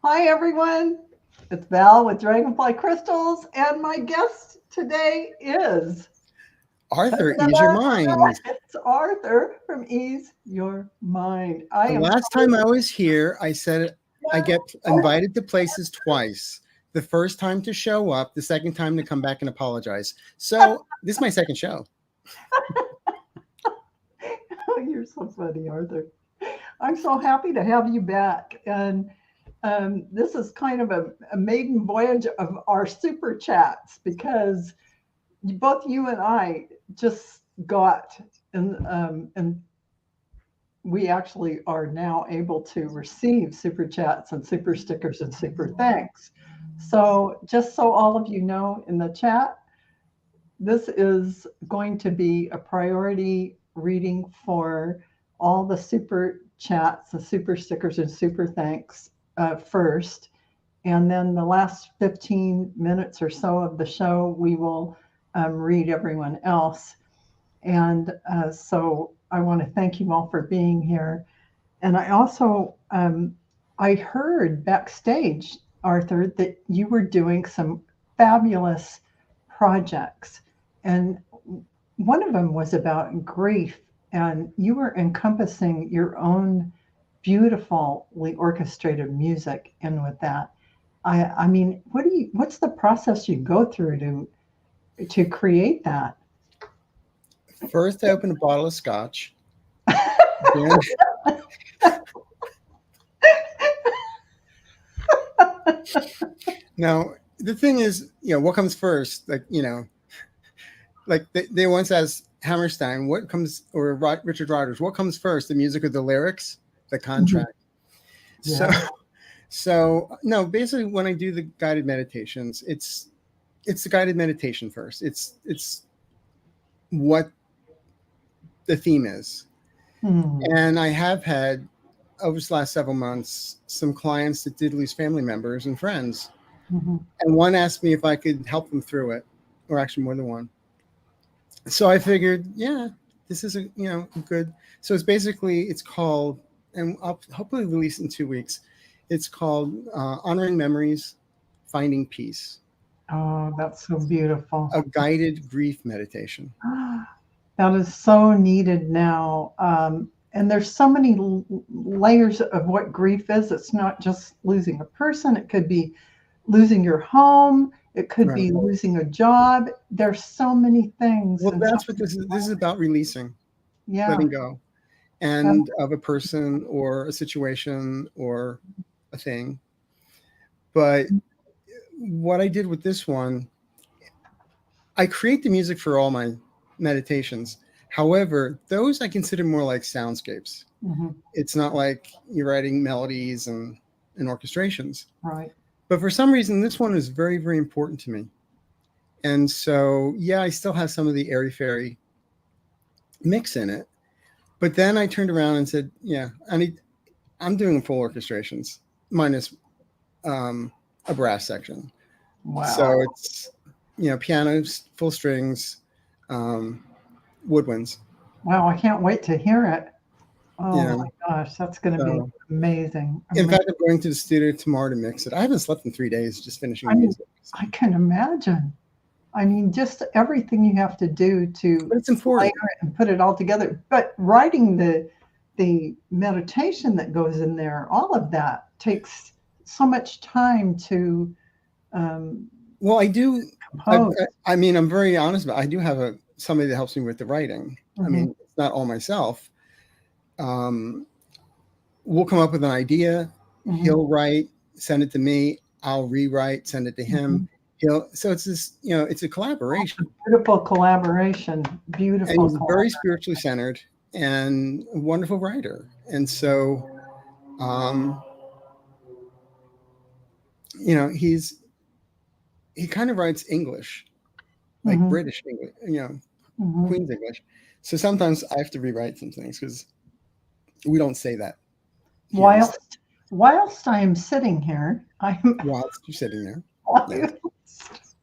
Hi, everyone. It's Val with Dragonfly Crystals, and my guest today is Arthur, ease your mind. it's Arthur from Ease Your Mind. I The am last time I was here, I said I get so invited to places twice. The first time to show up, the second time to come back and apologize. So this is my second show. you're so funny, Arthur. I'm so happy to have you back, and this is kind of a maiden voyage of our super chats because both you and I just got and we actually are now able to receive super chats and super stickers and super thanks. So, just so all of you know in the chat, this is going to be a priority reading for all the super chats, the super stickers, and super thanks first. And then the last 15 minutes or so of the show, we will read everyone else. And so I want to thank you all for being here. And I also, I heard backstage, Arthur, that you were doing some fabulous projects. And one of them was about grief. And you were encompassing your own beautifully orchestrated music in with that. I mean, what's the process you go through to create that? First, I open a bottle of scotch. Then, now, the thing is, what comes first? Like they once asked Hammerstein, what comes, or Richard Rodgers, what comes first, the music or the lyrics? The Mhm. contract. So, Yeah. so no, basically, when I do the guided meditations, it's the guided meditation first. It's what the theme is. Hmm. And I have had over the last several months some clients that did lose family members and friends. Mhm. And one asked me if I could help them through it, or actually more than one. So I figured, yeah, this is a good. So it's called, and I'll hopefully release in 2 weeks. It's called Honoring Memories, Finding Peace, Oh, that's so beautiful. a guided grief meditation. That is so needed now. And there's so many layers of what grief is. It's not just losing a person, it could be losing your home, it could Right. be losing a job. There's so many things Well, and so that's what this is. This is about releasing, yeah. letting go, and of a person or a situation or a thing. But what I did with this one, I create the music for all my meditations. However, those I consider more like soundscapes. Mhm. It's not like you're writing melodies and orchestrations. Right. But for some reason, this one is very, very important to me. And so, yeah, I still have some of the airy fairy mix in it. But then I turned around and said, yeah, I'm doing full orchestrations minus um, a brass section. So Wow. it's, pianos, full strings, um, woodwinds. Wow, I can't wait to hear it. You Oh my know, gosh, that's going to be so amazing. in Amazing. fact, I'm going to the studio tomorrow to mix it. I haven't slept in 3 days just finishing I the mean, music. I can imagine. I mean, just everything you have to do to But it's layer important. it and put it all together. But writing the meditation that goes in there, all of that takes so much time to um, Well, I do. compose. I mean, I'm very honest about. I do have somebody that helps me with the writing. I Hmm. mean, it's not all myself. Um, we'll come up with an idea. Hmm. He'll write, send it to me. I'll rewrite, send it to him. Hmm. He'll. So it's this. It's a collaboration, Beautiful collaboration. and Beautiful he's very collaboration. spiritually centered and a wonderful writer. And so, um, he kind of writes English, like Hmm. British English, Hmm. Queen's English. So sometimes I have to rewrite some things because we don't say that here. We say Whilst I am sitting here, I'm whilst you're sitting there. Yes. whilst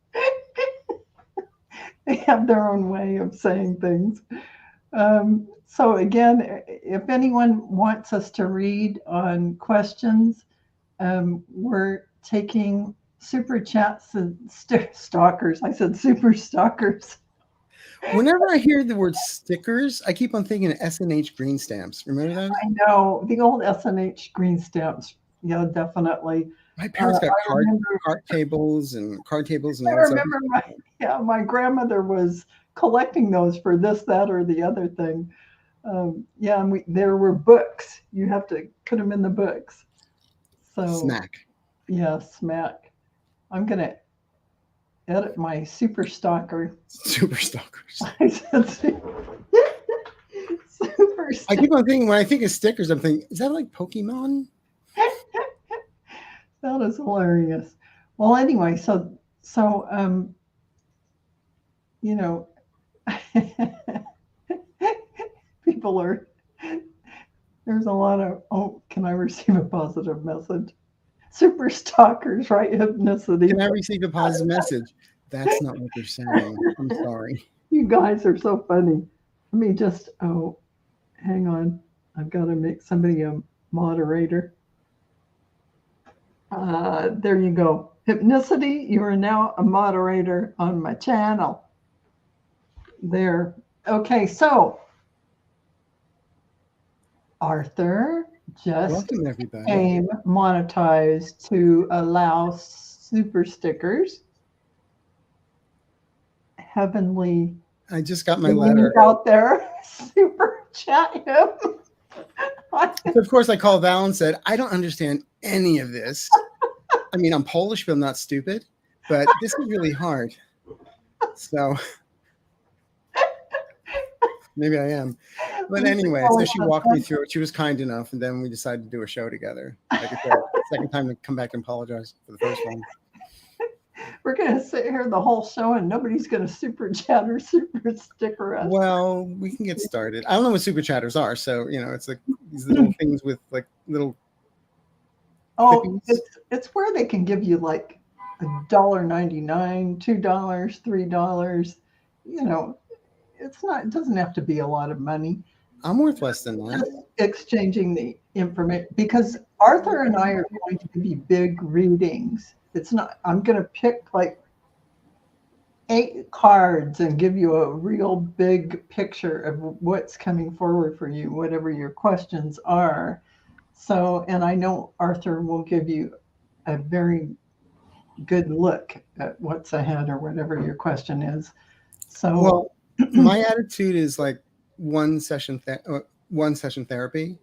they have their own way of saying things. So again, if anyone wants us to read on questions, we're taking super chats and stalkers. I said super stalkers. Whenever I hear the word stickers, I keep on thinking of S&H green stamps. Remember those? I know the old S&H green stamps. Yeah, definitely. My parents got I remember. card tables and I all that stuff. remember my grandmother was collecting those for this, that, or the other thing. Yeah, and there were books. You have to put them in the books. So Smack. yeah, smack. I'm gonna edit my super stalker. Super stalkers. I said super I stalker. keep on thinking, when I think of stickers, I'm thinking, is that like Pokemon? That is hilarious. Well, anyway, so you know, people are. There's a lot of. Oh, can I receive a positive message? Super stalkers, right? Hypnicity. Can I receive a positive message? That's not what they're saying. I'm sorry. You guys are so funny. Let me just. Oh, hang on. I've got to make somebody a moderator. There you go. Hypnicity, you are now a moderator on my channel. There. Okay, so Arthur just Welcome, everybody. became monetized to allow super stickers. Heavenly I just got my letter. out there. Super chat him. So of course, I called Val and said, I don't understand any of this. I mean, I'm Polish, but I'm not stupid. But this is really hard. So maybe I am. But anyway, so she walked me through it. She was kind enough, and then we decided to do a show together. Like I said, second time to come back and apologize for the first one. We're going to sit here the whole show, and nobody's going to super chat or super sticker us. Well, we can get started. I don't know what super chatters are, so it's like these little things with like little. Oh, it's where they can give you like $1.99, $2, $3. It's not. It doesn't have to be a lot of money. I'm worth less than that. Just exchanging the information, because Arthur and I are going to be big readings. It's not. I'm going to pick like 8 cards and give you a real big picture of what's coming forward for you, whatever your questions are. So, and I know Arthur will give you a very good look at what's ahead or whatever your question is. So, well, my attitude is like one session therapy.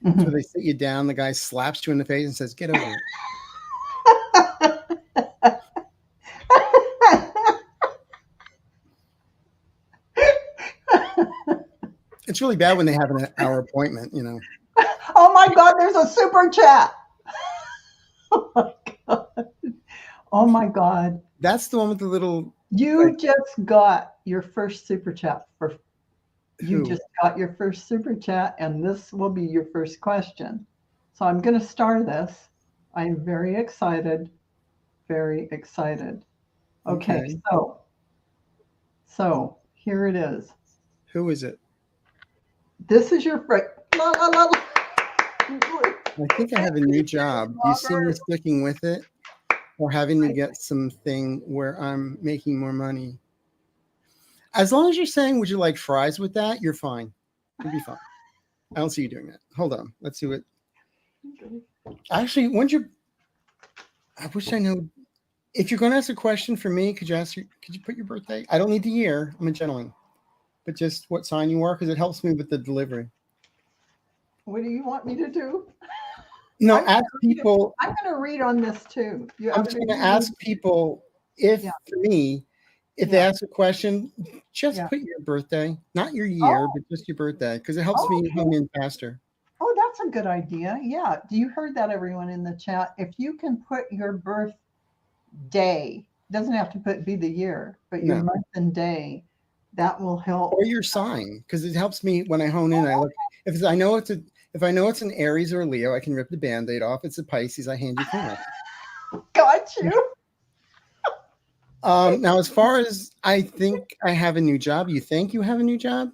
Mhm. So they sit you down, the guy slaps you in the face and says, "Get over it." It's really bad when they have an hour appointment, Oh my God, there's a super chat. Oh my God. Oh my God. That's the one with the little. You just got your first super chat. You Who? just got your first super chat, and this will be your first question. So I'm going to start this. I'm very excited. Very excited. Okay. So here it is. Who is it? This is your first. I think I have a new job. Do you see me sticking with it, or having to get something where I'm making more money? As long as you're saying, would you like fries with that? You're fine. You'll be fine. I don't see you doing that. Hold on. Let's see what. Actually, I wish I know. If you're going to ask a question for me, could you put your birthday? I don't need the year. I'm a gentleman. But just what sign you are, because it helps me with the delivery. What do you want me to do? No, ask people. I'm going to read on this too. I'm just going to ask people if they ask a question, just put your birthday, not your year, but just your birthday, because it helps me hone in faster. Oh, that's a good idea. Yeah. Do you heard that, everyone in the chat? If you can put your birthday, doesn't have to be the year, but your month and day, that will help. Or your sign, because it helps me when I hone in. I look if I know it's an Aries or a Leo, I can rip the Band-Aid off. It's a Pisces, I hand you clean. Got you. Now, as far as I think I have a new job, you think you have a new job?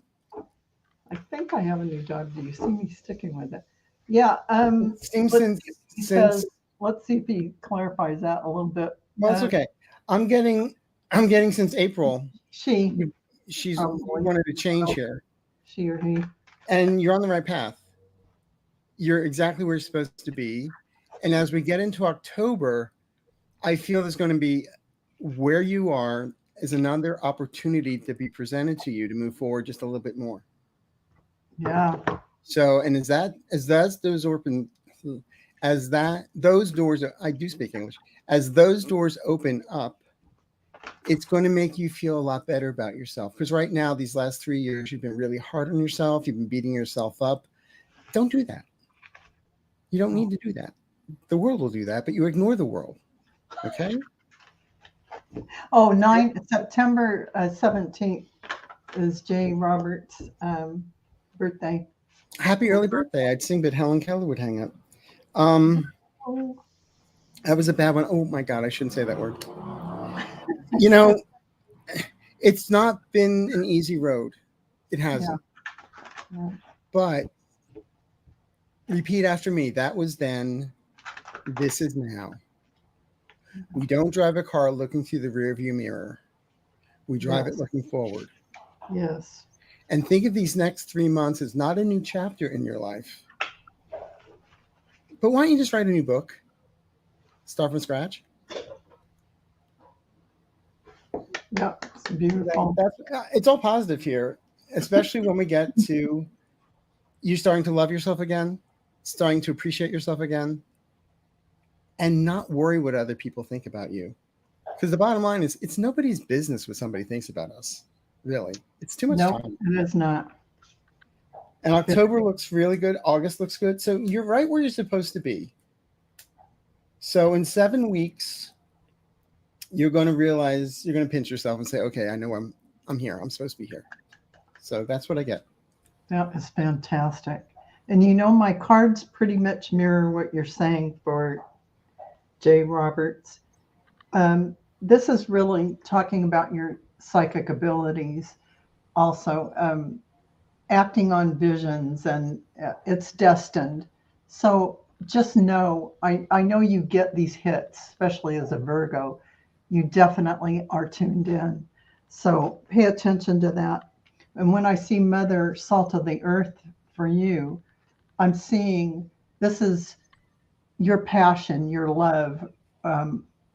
I think I have a new job. Do you see me sticking with it? Yeah. It seems since let's see if he clarifies that a little bit. Well, it's okay. I'm getting since April. She, She's probably. wanted to change here, She or he. and you're on the right path. You're exactly where you're supposed to be. And as we get into October, I feel there's going to be where you are is another opportunity to be presented to you to move forward just a little bit more. Yeah. So, and as those open, those doors, I do speak English, as those doors open up, it's going to make you feel a lot better about yourself. Because right now, these last 3 years, you've been really hard on yourself. You've been beating yourself up. Don't do that. You don't need to do that. The world will do that, but you ignore the world. Okay? Oh, September 17th is Jay Roberts' birthday. Happy early birthday. I'd sing, but Helen Keller would hang up. Oh. That was a bad one. Oh my God, I shouldn't say that word. You know, it's not been an easy road. It hasn't. Yeah. But repeat after me. That was then. This is now. We don't drive a car looking through the rearview mirror. We drive it looking forward. Yes. And think of these next 3 months as not a new chapter in your life. But why don't you just write a new book? Start from scratch? Yeah, it's beautiful. It's all positive here, especially when we get to you starting to love yourself again, starting to appreciate yourself again, and not worry what other people think about you. Because the bottom line is it's nobody's business what somebody thinks about us. Really. It's too much time. It is not. And October looks really good. August looks good. So you're right where you're supposed to be. So in 7 weeks, you're going to realize, you're going to pinch yourself and say, okay, I know I'm here. I'm supposed to be here. So that's what I get. That is fantastic. And you know, my cards pretty much mirror what you're saying for Jay Roberts. This is really talking about your psychic abilities, also acting on visions, and it's destined. So just know, I know you get these hits, especially as a Virgo. You definitely are tuned in. So pay attention to that. And when I see Mother Salt of the Earth for you, I'm seeing this is your passion, your love,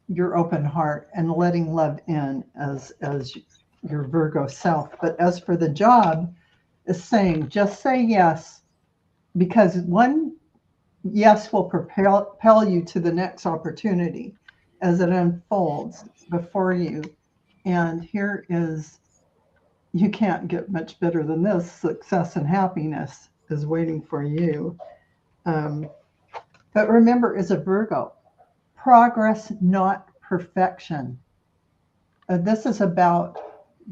your open heart, and letting love in as your Virgo self. But as for the job, is saying just say yes, because one yes will propel you to the next opportunity as it unfolds before you. And here is, you can't get much better than this. Success and happiness is waiting for you. But remember, as a Virgo, progress, not perfection. This is about,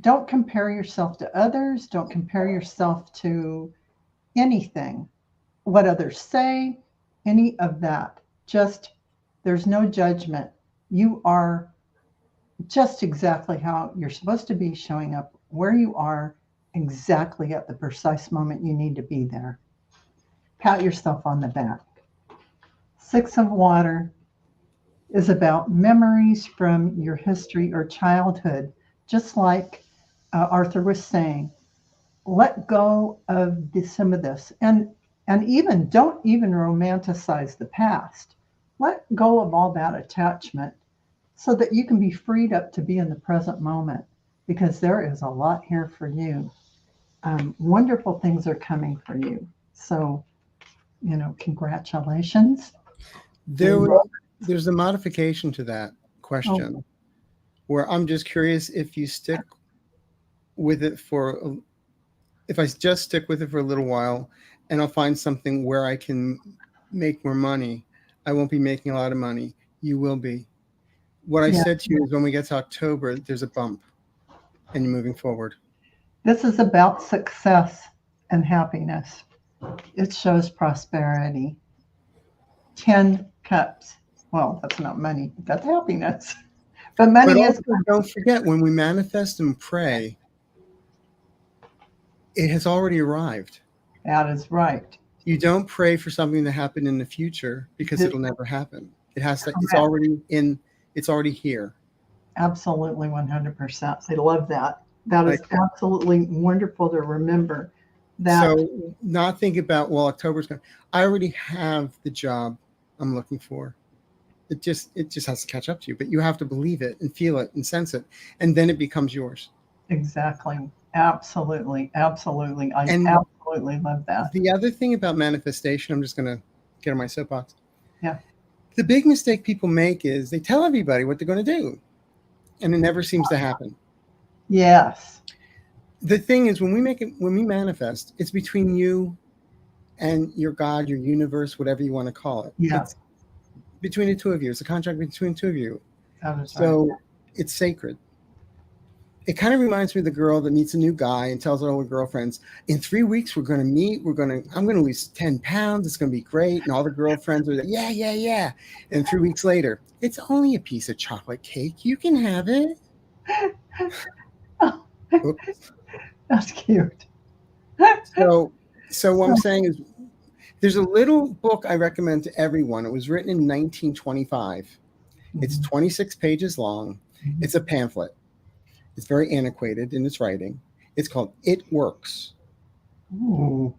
don't compare yourself to others. Don't compare yourself to anything, what others say, any of that. Just, there's no judgment. You are just exactly how you're supposed to be, showing up where you are exactly at the precise moment you need to be there. Pat yourself on the back. 6 of Water is about memories from your history or childhood. Just like Arthur was saying, let go of some of this, and even don't even romanticize the past. Let go of all that attachment so that you can be freed up to be in the present moment, because there is a lot here for you. Wonderful things are coming for you. So, congratulations. There's a modification to that question where I'm just curious if you stick with it if I just stick with it for a little while and I'll find something where I can make more money. I won't be making a lot of money. You will be. What I said to you is when we get to October, there's a bump and you're moving forward. This is about success and happiness. It shows prosperity. 10 cups. Well, that's not money. That's happiness. But money is good. Don't forget, when we manifest and pray, it has already arrived. That is right. You don't pray for something to happen in the future because it'll never happen. It has to, it's Correct. already in, it's already here. Absolutely 100%. I love that. That Like, is absolutely wonderful to remember that. so not think about, well, October's going, I already have the job I'm looking for. It just has to catch up to you, but you have to believe it and feel it and sense it. And then it becomes yours. Exactly. Absolutely. Absolutely. I And absolutely love that. the other thing about manifestation, I'm just going to get on my soapbox. Yeah. The big mistake people make is they tell everybody what they're going to do, and it never seems to happen. Yes. The thing is, when we manifest, it's between you and your God, your universe, whatever you want to call it. Yeah. It's between the two of you. It's a contract between the two of you. That is right. So it's sacred. It kind of reminds me of the girl that meets a new guy and tells her older girlfriends, in 3 weeks, we're going to meet. I'm going to lose 10 pounds. It's going to be great. And all the girlfriends are like, yeah, yeah, yeah. And 3 weeks later, it's only a piece of chocolate cake. You can have it. Oops. That's cute. So what I'm saying is, there's a little book I recommend to everyone. It was written in 1925. It's 26 pages long. It's a pamphlet. It's very antiquated in its writing. It's called It Works. Ooh.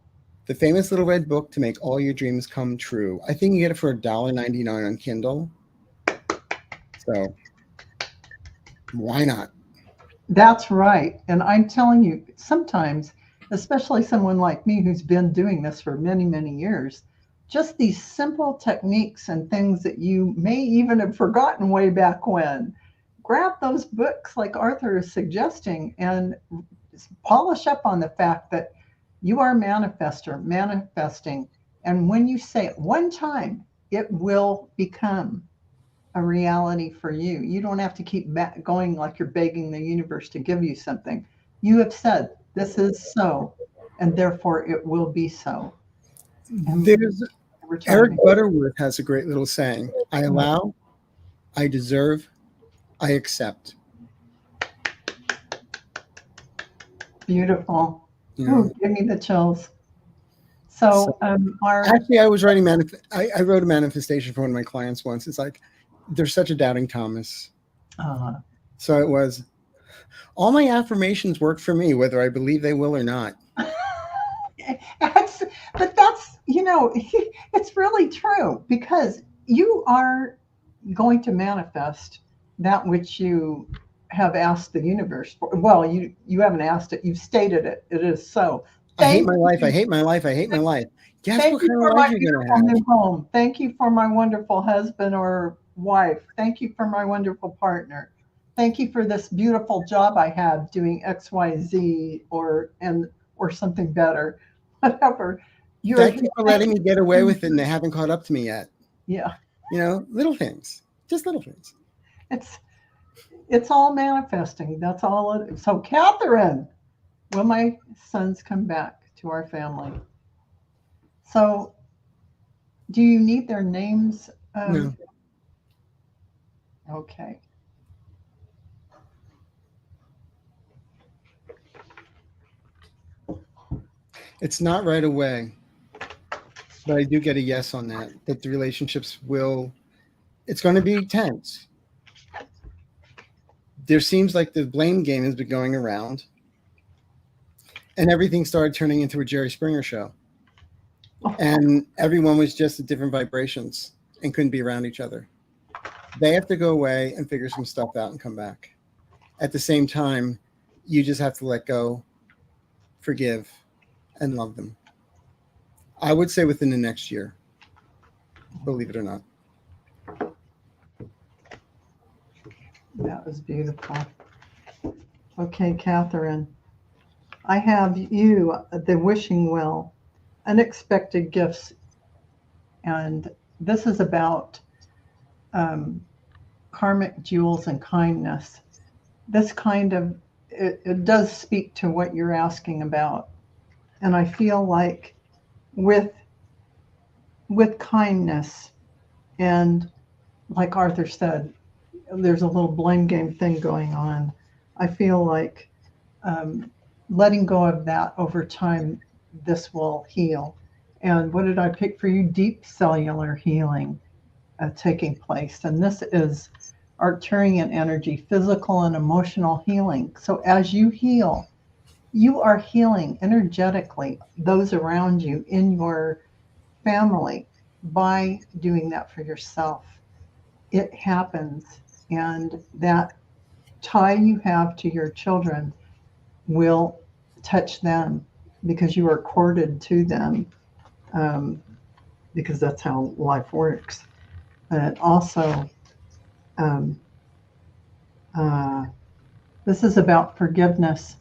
The famous little red book to make all your dreams come true. I think you get it for $1.99 on Kindle. So why not? That's right. And I'm telling you, sometimes, especially someone like me who's been doing this for many, many years, just these simple techniques and things that you may even have forgotten way back when, grab those books like Arthur is suggesting and polish up on the fact that you are a manifester, manifesting. And when you say it one time, it will become a reality for you. You don't have to keep going like you're begging the universe to give you something. You have said, this is so, and therefore it will be so. And There's Eric Butterworth has a great little saying: I allow, I deserve, I accept. Beautiful. You know? Ooh, give me the chills. So, actually, I was writing I wrote a manifestation for one of my clients once. It's like, there's such a doubting Thomas. So it was, all my affirmations work for me, whether I believe they will or not. But that's, it's really true, because you are going to manifest that which you have asked the universe for. Well, you haven't asked it, you've stated it. It is so. I hate my life. I hate my life. I hate my life. Guess what kind of life you're going to have? New home. Thank you for my wonderful husband or wife. Thank you for my wonderful partner. Thank you for this beautiful job I have doing XYZ or something better. Whatever. Thank you for letting me get away with it, and they haven't caught up to me yet. Yeah. Little things. Just little things. It's all manifesting. That's all it is. So, Catherine, will my sons come back to our family? So, do you need their names? No. Okay. It's not right away, but I do get a yes on that the relationships it's going to be tense. There seems like the blame game has been going around, and everything started turning into a Jerry Springer show. And everyone was just at different vibrations and couldn't be around each other. They have to go away and figure some stuff out and come back. At the same time, you just have to let go, forgive, and love them. I would say within the next year, believe it or not. That was beautiful. Okay, Catherine, I have you, the wishing well, unexpected gifts. And this is about karmic jewels and kindness. This kind of, it does speak to what you're asking about. And I feel like with kindness, and like Arthur said, there's a little blame game thing going on. I feel like letting go of that over time, this will heal. And what did I pick for you? Deep cellular healing. taking place. And this is Arcturian energy, physical and emotional healing. So as you heal, you are healing energetically those around you in your family by doing that for yourself. It happens. And that tie you have to your children will touch them because you are corded to them, because that's how life works. But also, um, uh, this is about forgiveness.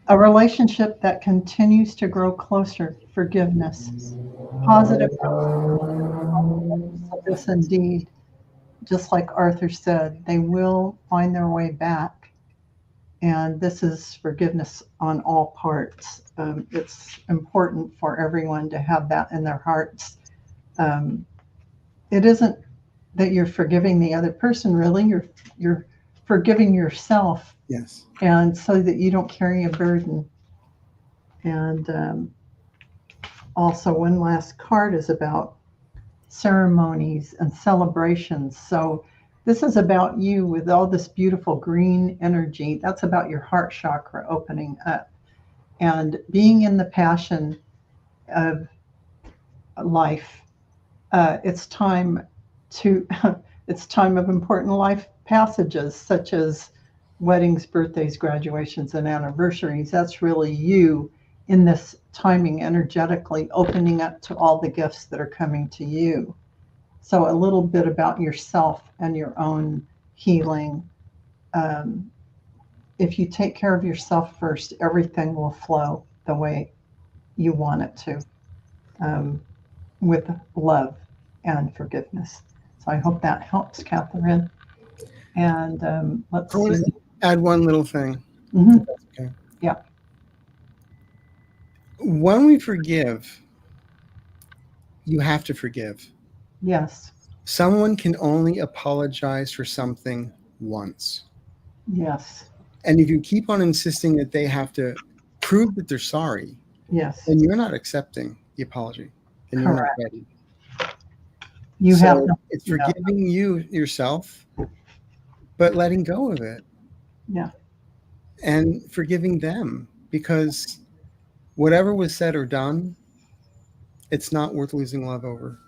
A relationship that continues to grow closer, forgiveness, positive this indeed, just like Arthur said, they will find their way back. And this is forgiveness on all parts. It's important for everyone to have that in their hearts. Um, it isn't that you're forgiving the other person, really. You're forgiving yourself, Yes. and so that you don't carry a burden. And also, one last card is about ceremonies and celebrations. So this is about you with all this beautiful green energy. That's about your heart chakra opening up and being in the passion of life. It's time to it's time of important life passages such as weddings, birthdays, graduations, and anniversaries. That's really you in this timing energetically opening up to all the gifts that are coming to you. So a little bit about yourself and your own healing. Um, if you take care of yourself first, everything will flow the way you want it to, with love and forgiveness. So I hope that helps, Catherine. And let's I want see. to add one little thing. Mhm. Okay. Yeah. When we forgive, you have to forgive. Yes. Someone can only apologize for something once. Yes. And if you keep on insisting that they have to prove that they're sorry, Yes. then you're not accepting the apology and you're not Correct. ready. You have So to. it's Yeah. forgiving you yourself, but letting go of it Yeah. and forgiving them, because whatever was said or done, it's not worth losing love over.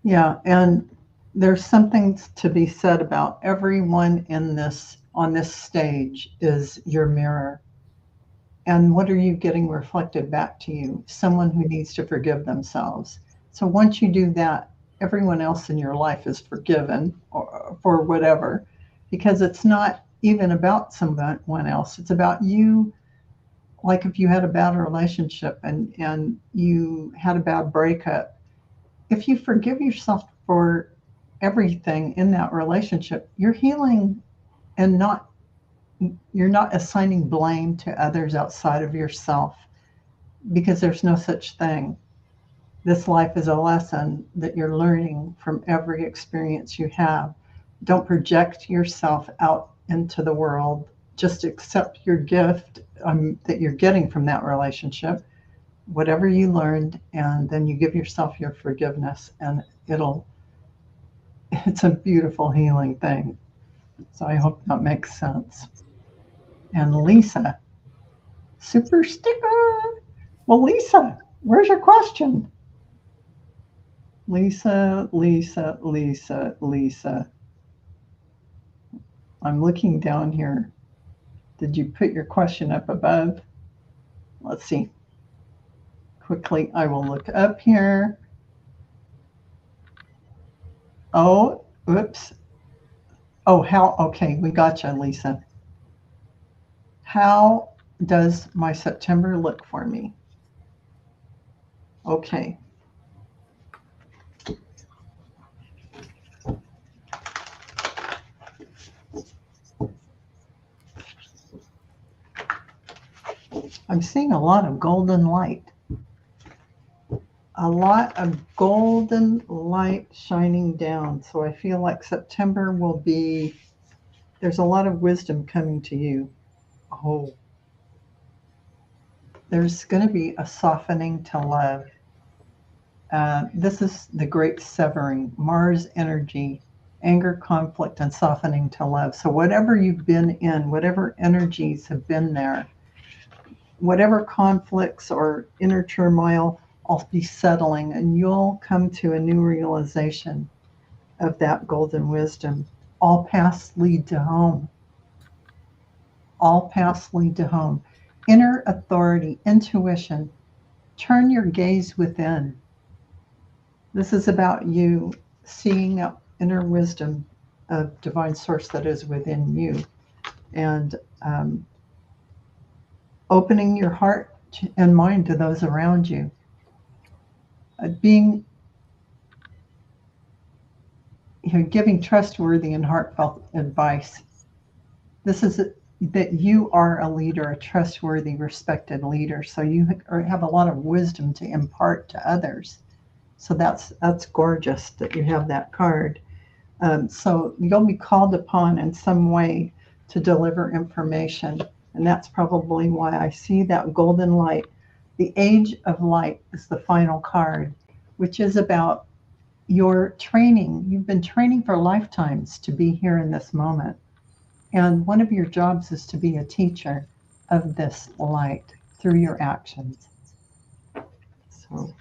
Yeah. And there's something to be said about everyone in this on this stage is your mirror. And what are you getting reflected back to you? Someone who needs to forgive themselves. So once you do that, everyone else in your life is forgiven or, for whatever, because it's not even about someone else. It's about you. Like if you had a bad relationship and you had a bad breakup, if you forgive yourself for everything in that relationship, you're healing and not you're not assigning blame to others outside of yourself, because there's no such thing. This life is a lesson that you're learning from every experience you have. Don't project yourself out into the world. Just accept your gift that you're getting from that relationship, whatever you learned, and then you give yourself your forgiveness, and it's a beautiful healing thing. So I hope that makes sense. And Lisa, super sticker. Well, Lisa, where's your question? Lisa, Lisa, Lisa, Lisa. I'm looking down here. Did you put your question up above? Let's see. Quickly, I will look up here. Oh, oops. Oh, how? Okay, we got you, Lisa. How does my September look for me? Okay. I'm seeing a lot of golden light. A lot of golden light shining down. So I feel like September will be, there's a lot of wisdom coming to you. Oh, there's going to be a softening to love. This is the great severing, Mars energy, anger, conflict, and softening to love. So whatever you've been in, whatever energies have been there, whatever conflicts or inner turmoil, I'll be settling, and you'll come to a new realization of that golden wisdom. All paths lead to home. All paths lead to home. Inner authority, intuition. Turn your gaze within. This is about you seeing that inner wisdom of divine source that is within you, and opening your heart and mind to those around you. Being, giving trustworthy and heartfelt advice. This is that you are a leader, a trustworthy, respected leader. So you have a lot of wisdom to impart to others. So that's gorgeous that you have that card. So you'll be called upon in some way to deliver information. And that's probably why I see that golden light. The Age of Light is the final card, which is about your training. You've been training for lifetimes to be here in this moment. And one of your jobs is to be a teacher of this light through your actions. So.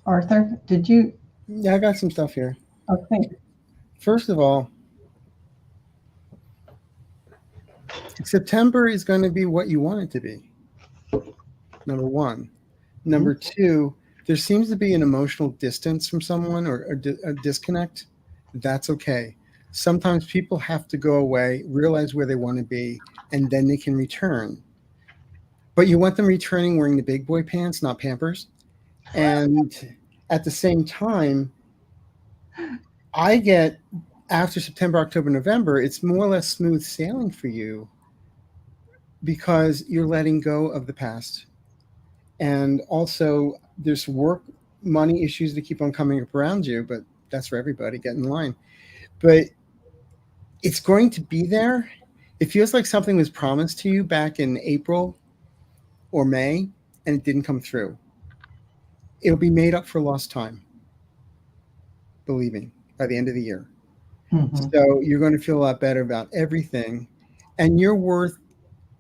Arthur, did you? Yeah, I got some stuff here. Okay. First of all, September is going to be what you want it to be. Number one. Number two, there seems to be an emotional distance from someone or a disconnect. That's okay. Sometimes people have to go away, realize where they want to be, and then they can return. But you want them returning wearing the big boy pants, not Pampers. And at the same time, I get after September, October, November, it's more or less smooth sailing for you because you're letting go of the past. And also there's work, money issues that keep on coming up around you, but that's for everybody. Get in line. But it's going to be there. It feels like something was promised to you back in April or May, and it didn't come through. It'll be made up for lost time, believing, by the end of the year. Mm-hmm. So you're going to feel a lot better about everything. And your worth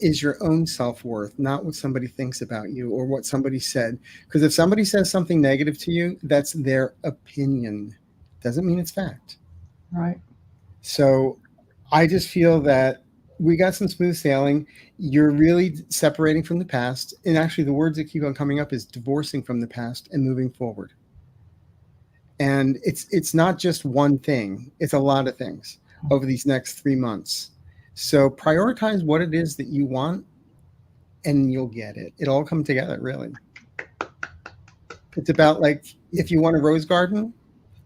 is your own self-worth, not what somebody thinks about you or what somebody said. Because if somebody says something negative to you, that's their opinion. Doesn't mean it's fact. Right. So I just feel that we got some smooth sailing. You're really separating from the past. And actually the words that keep on coming up is divorcing from the past and moving forward. And it's not just one thing. It's a lot of things over these next 3 months. So prioritize what it is that you want and you'll get it. It'll all come together, really. It's about like, if you want a rose garden,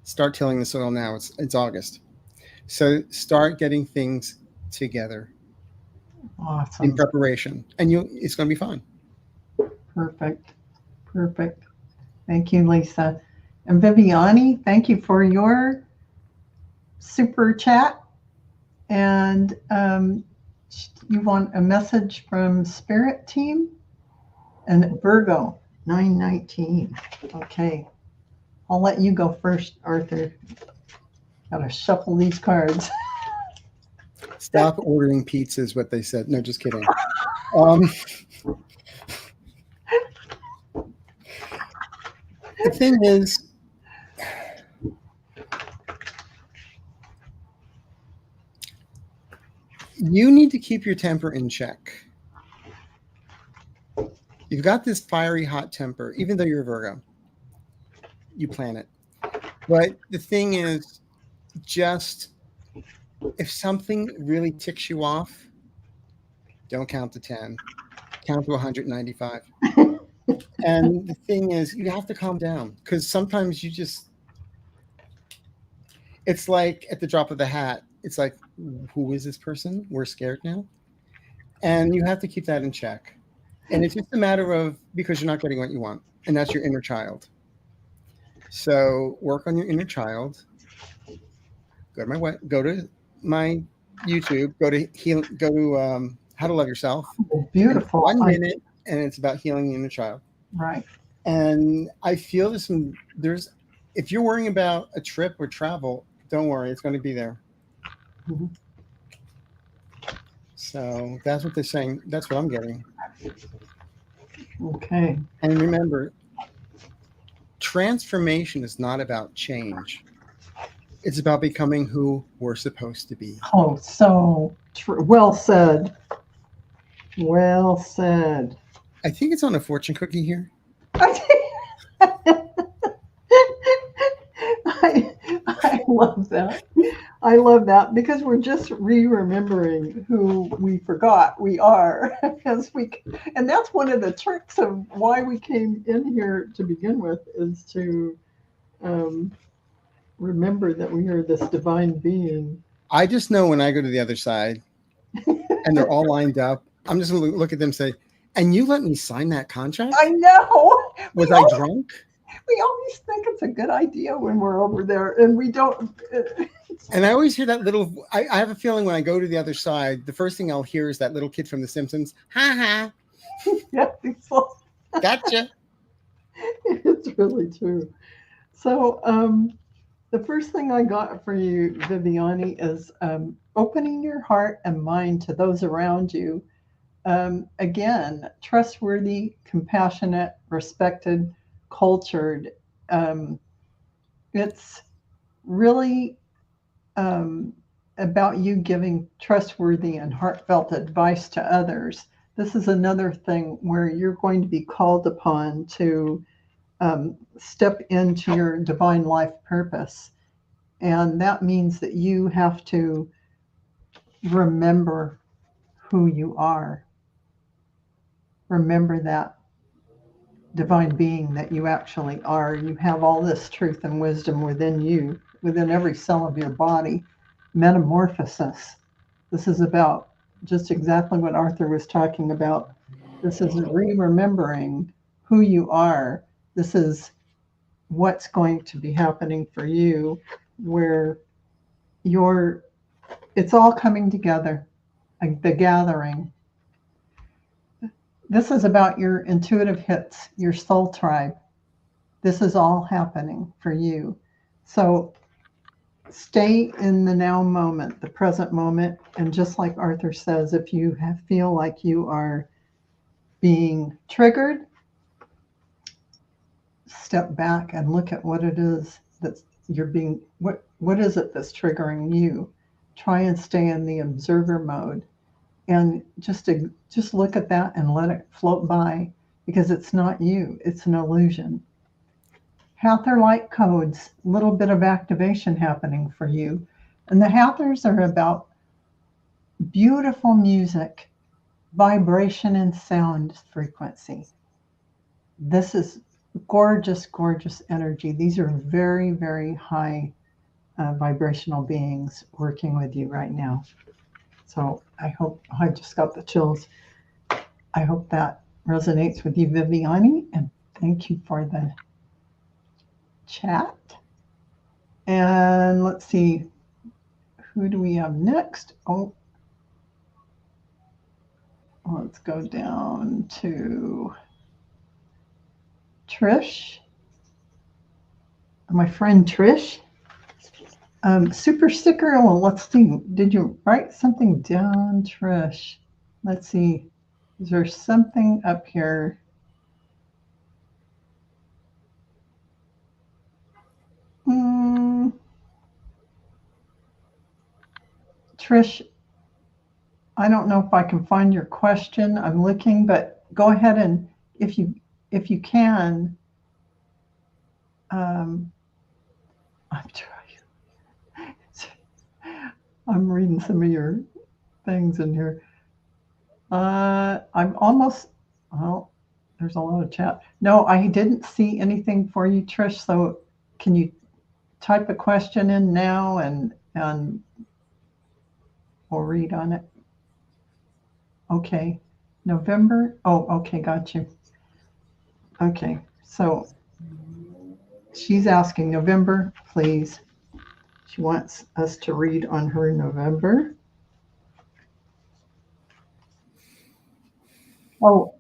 start tilling the soil now. It's August. So start getting things together. Awesome. In preparation. And it's going to be fine. Perfect. Perfect. Thank you, Lisa. And Viviani, thank you for your super chat. And you want a message from Spirit Team? And Virgo, 919. Okay. I'll let you go first, Arthur. Gotta shuffle these cards. Stop ordering pizza is what they said. No, just kidding. The thing is, you need to keep your temper in check. You've got this fiery, hot temper, even though you're a Virgo. You plan it. But the thing is, just if something really ticks you off, don't count to 10. Count to 195. And the thing is, you have to calm down because sometimes it's like at the drop of the hat, it's like, who is this person? We're scared now. And you have to keep that in check. And it's just a matter of, because you're not getting what you want. And that's your inner child. So work on your inner child. Go to my YouTube, go to how to love yourself. Beautiful. 1 minute, and it's about healing the inner child. Right. And I feel there's, if you're worrying about a trip or travel, don't worry, it's going to be there. Mhm. So that's what they're saying. That's what I'm getting. Okay. And remember, transformation is not about change. It's about becoming who we're supposed to be. Oh, so true. Well said. Well said. I think it's on a fortune cookie here. I love that. I love that because we're just remembering who we forgot we are and that's one of the tricks of why we came in here to begin with, is to remember that we are this divine being. I just know when I go to the other side and they're all lined up, I'm just going to look at them and say, and you let me sign that contract? I know. Was I drunk? We always think it's a good idea when we're over there, and we don't. And I always hear that little, I have a feeling when I go to the other side, the first thing I'll hear is that little kid from The Simpsons. Ha ha. Yeah, Gotcha. it's really true. So the first thing I got for you, Viviani, is opening your heart and mind to those around you. Again, trustworthy, compassionate, respected, cultured. It's really about you giving trustworthy and heartfelt advice to others. This is another thing where you're going to be called upon to step into your divine life purpose. And that means that you have to remember who you are. Remember that divine being that you actually are. You have all this truth and wisdom within you, within every cell of your body. Metamorphosis. This is about just exactly what Arthur was talking about. This is remembering who you are. This is what's going to be happening for you, where it's all coming together, like the gathering. This is about your intuitive hits, your soul tribe. This is all happening for you. So stay in the now moment, the present moment. And just like Arthur says, if you feel like you are being triggered, step back and look at what it is that you're being, what is it that's triggering you? Try and stay in the observer mode and just look at that and let it float by, because it's not you, it's an illusion. Hather light codes, little bit of activation happening for you. And the Hathers are about beautiful music, vibration and sound frequency. This is gorgeous, gorgeous energy. These are very, very high vibrational beings working with you right now. So I hope, I just got the chills. I hope that resonates with you, Viviani, and thank you for the chat. And let's see, who do we have next? Oh, let's go down to Trish. My friend Trish. Super sticker. Well, let's see. Did you write something down, Trish? Let's see. Is there something up here? Trish, I don't know if I can find your question. I'm looking, but go ahead and if you can, I'm trying. I'm reading some of your things in here. I'm almost, well, there's a lot of chat. No, I didn't see anything for you, Trish. So can you type a question in now and we'll read on it? Okay. November. Oh, okay. Got you. Okay. So she's asking November, please. She wants us to read on her November. Oh,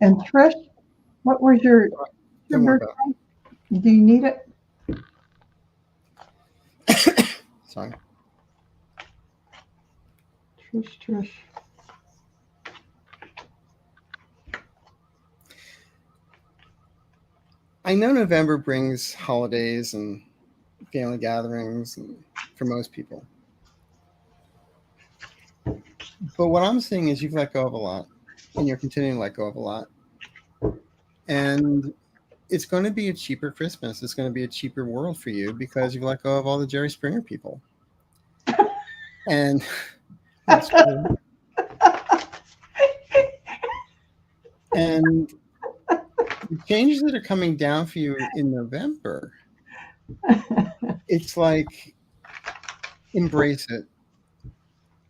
and Trish, what was your Don't worry birthday? about Do you need it? it. Sorry. Trish. I know November brings holidays and family gatherings and for most people. But what I'm seeing is you've let go of a lot and you're continuing to let go of a lot. And it's going to be a cheaper Christmas. It's going to be a cheaper world for you because you've let go of all the Jerry Springer people. And that's true. And the changes that are coming down for you in November, it's like embrace it.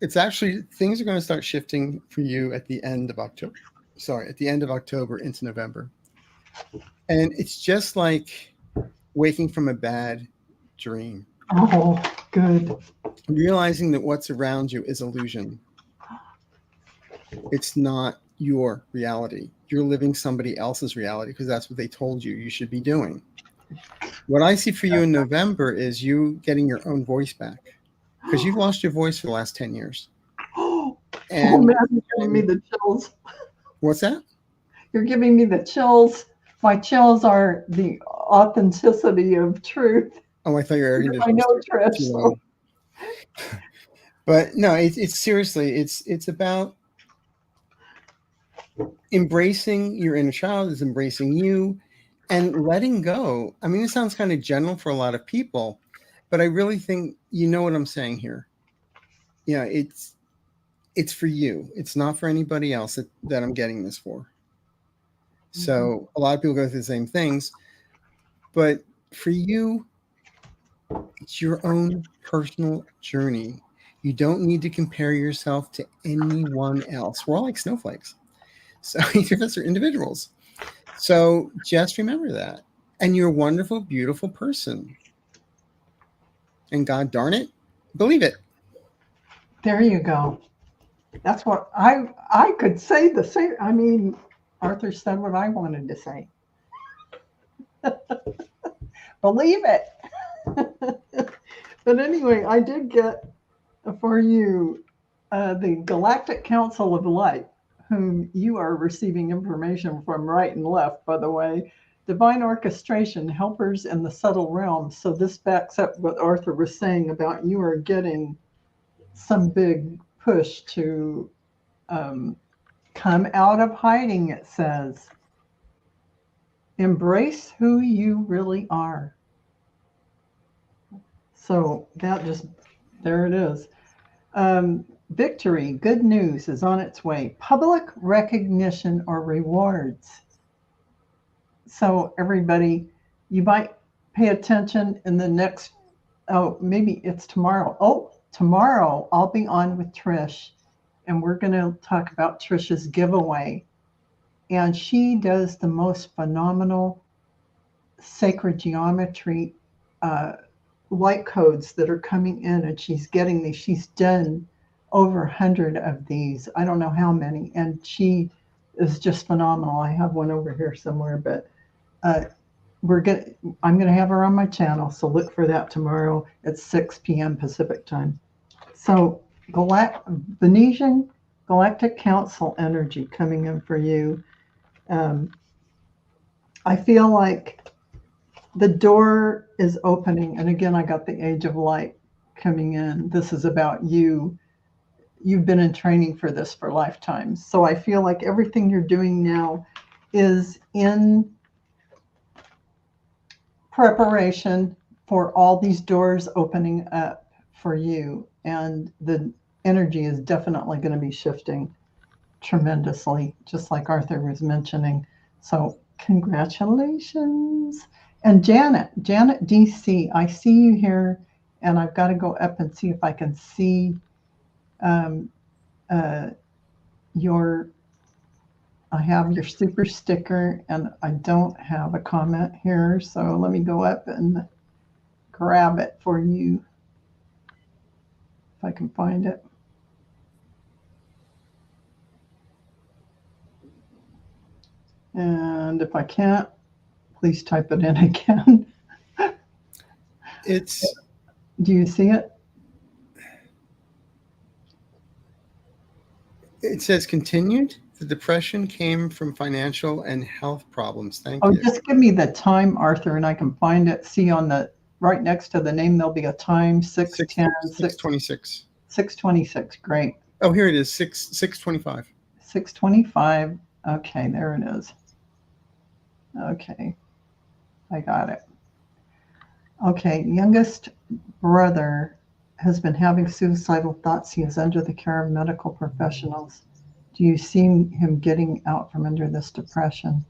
It's actually things are going to start shifting for you at the end of October. Sorry, at the end of October into November. And it's just like waking from a bad dream, Oh, good. realizing that what's around you is illusion. It's not your reality. You're living somebody else's reality because that's what they told you should be doing. What I see for you in November is you getting your own voice back because you've lost your voice for the last 10 years. Oh And, man, you're giving me the chills. what's that? You're giving me the chills. My chills are the authenticity of truth. Oh, I thought your air I conditioner was know Trish. too So. low. But no, it's seriously, it's about embracing your inner child, is embracing you and letting go. I mean, it sounds kind of general for a lot of people, but I really think you know what I'm saying here. Yeah, it's for you. It's not for anybody else that I'm getting this for. So a lot of people go through the same things, but for you, it's your own personal journey. You don't need to compare yourself to anyone else. We're all like snowflakes. So each of us are individuals. So just remember that. And you're a wonderful, beautiful person. And God darn it, believe it. There you go. That's what I could say the same. I mean, Arthur said what I wanted to say. Believe it. But anyway, I did get for you the Galactic Council of Light, whom you are receiving information from right and left, by the way. Divine orchestration, helpers in the subtle realms. So this backs up what Arthur was saying about you are getting some big push to come out of hiding, it says. Embrace who you really are. So that just, there it is. Victory, good news is on its way. Public recognition or rewards. So, everybody, you might pay attention in the next, oh, maybe it's tomorrow. Oh, tomorrow I'll be on with Trish and we're going to talk about Trish's giveaway. And she does the most phenomenal sacred geometry light codes that are coming in, and she's getting these. She's done over 100 of these. I don't know how many, and she is just phenomenal. I have one over here somewhere, but I'm gonna have her on my channel, so look for that tomorrow at 6 p.m. Pacific time. So Venetian Galactic Council energy coming in for you. I feel like the door is opening. And again, I got the Age of Light coming in. This is about you. You've been in training for this for lifetimes. So I feel like everything you're doing now is in preparation for all these doors opening up for you. And the energy is definitely going to be shifting tremendously, just like Arthur was mentioning. So congratulations. And Janet DC, I see you here, and I've got to go up and see if I can see um, your, I have your super sticker, and I don't have a comment here. So let me go up and grab it for you if I can find it. And if I can't, please type it in again. It's Do you see it? It says continued. The depression came from financial and health problems. Thank Oh, you. just give me the time, Arthur, and I can find it. See on the right next to the name, there'll be a time, 6:10, 6:26. 6:26. Great. Oh, here it is. 6:25. 6:25. Okay, there it is. Okay, I got it. Okay, youngest brother has been having suicidal thoughts. He is under the care of medical professionals. Do you see him getting out from under this depression?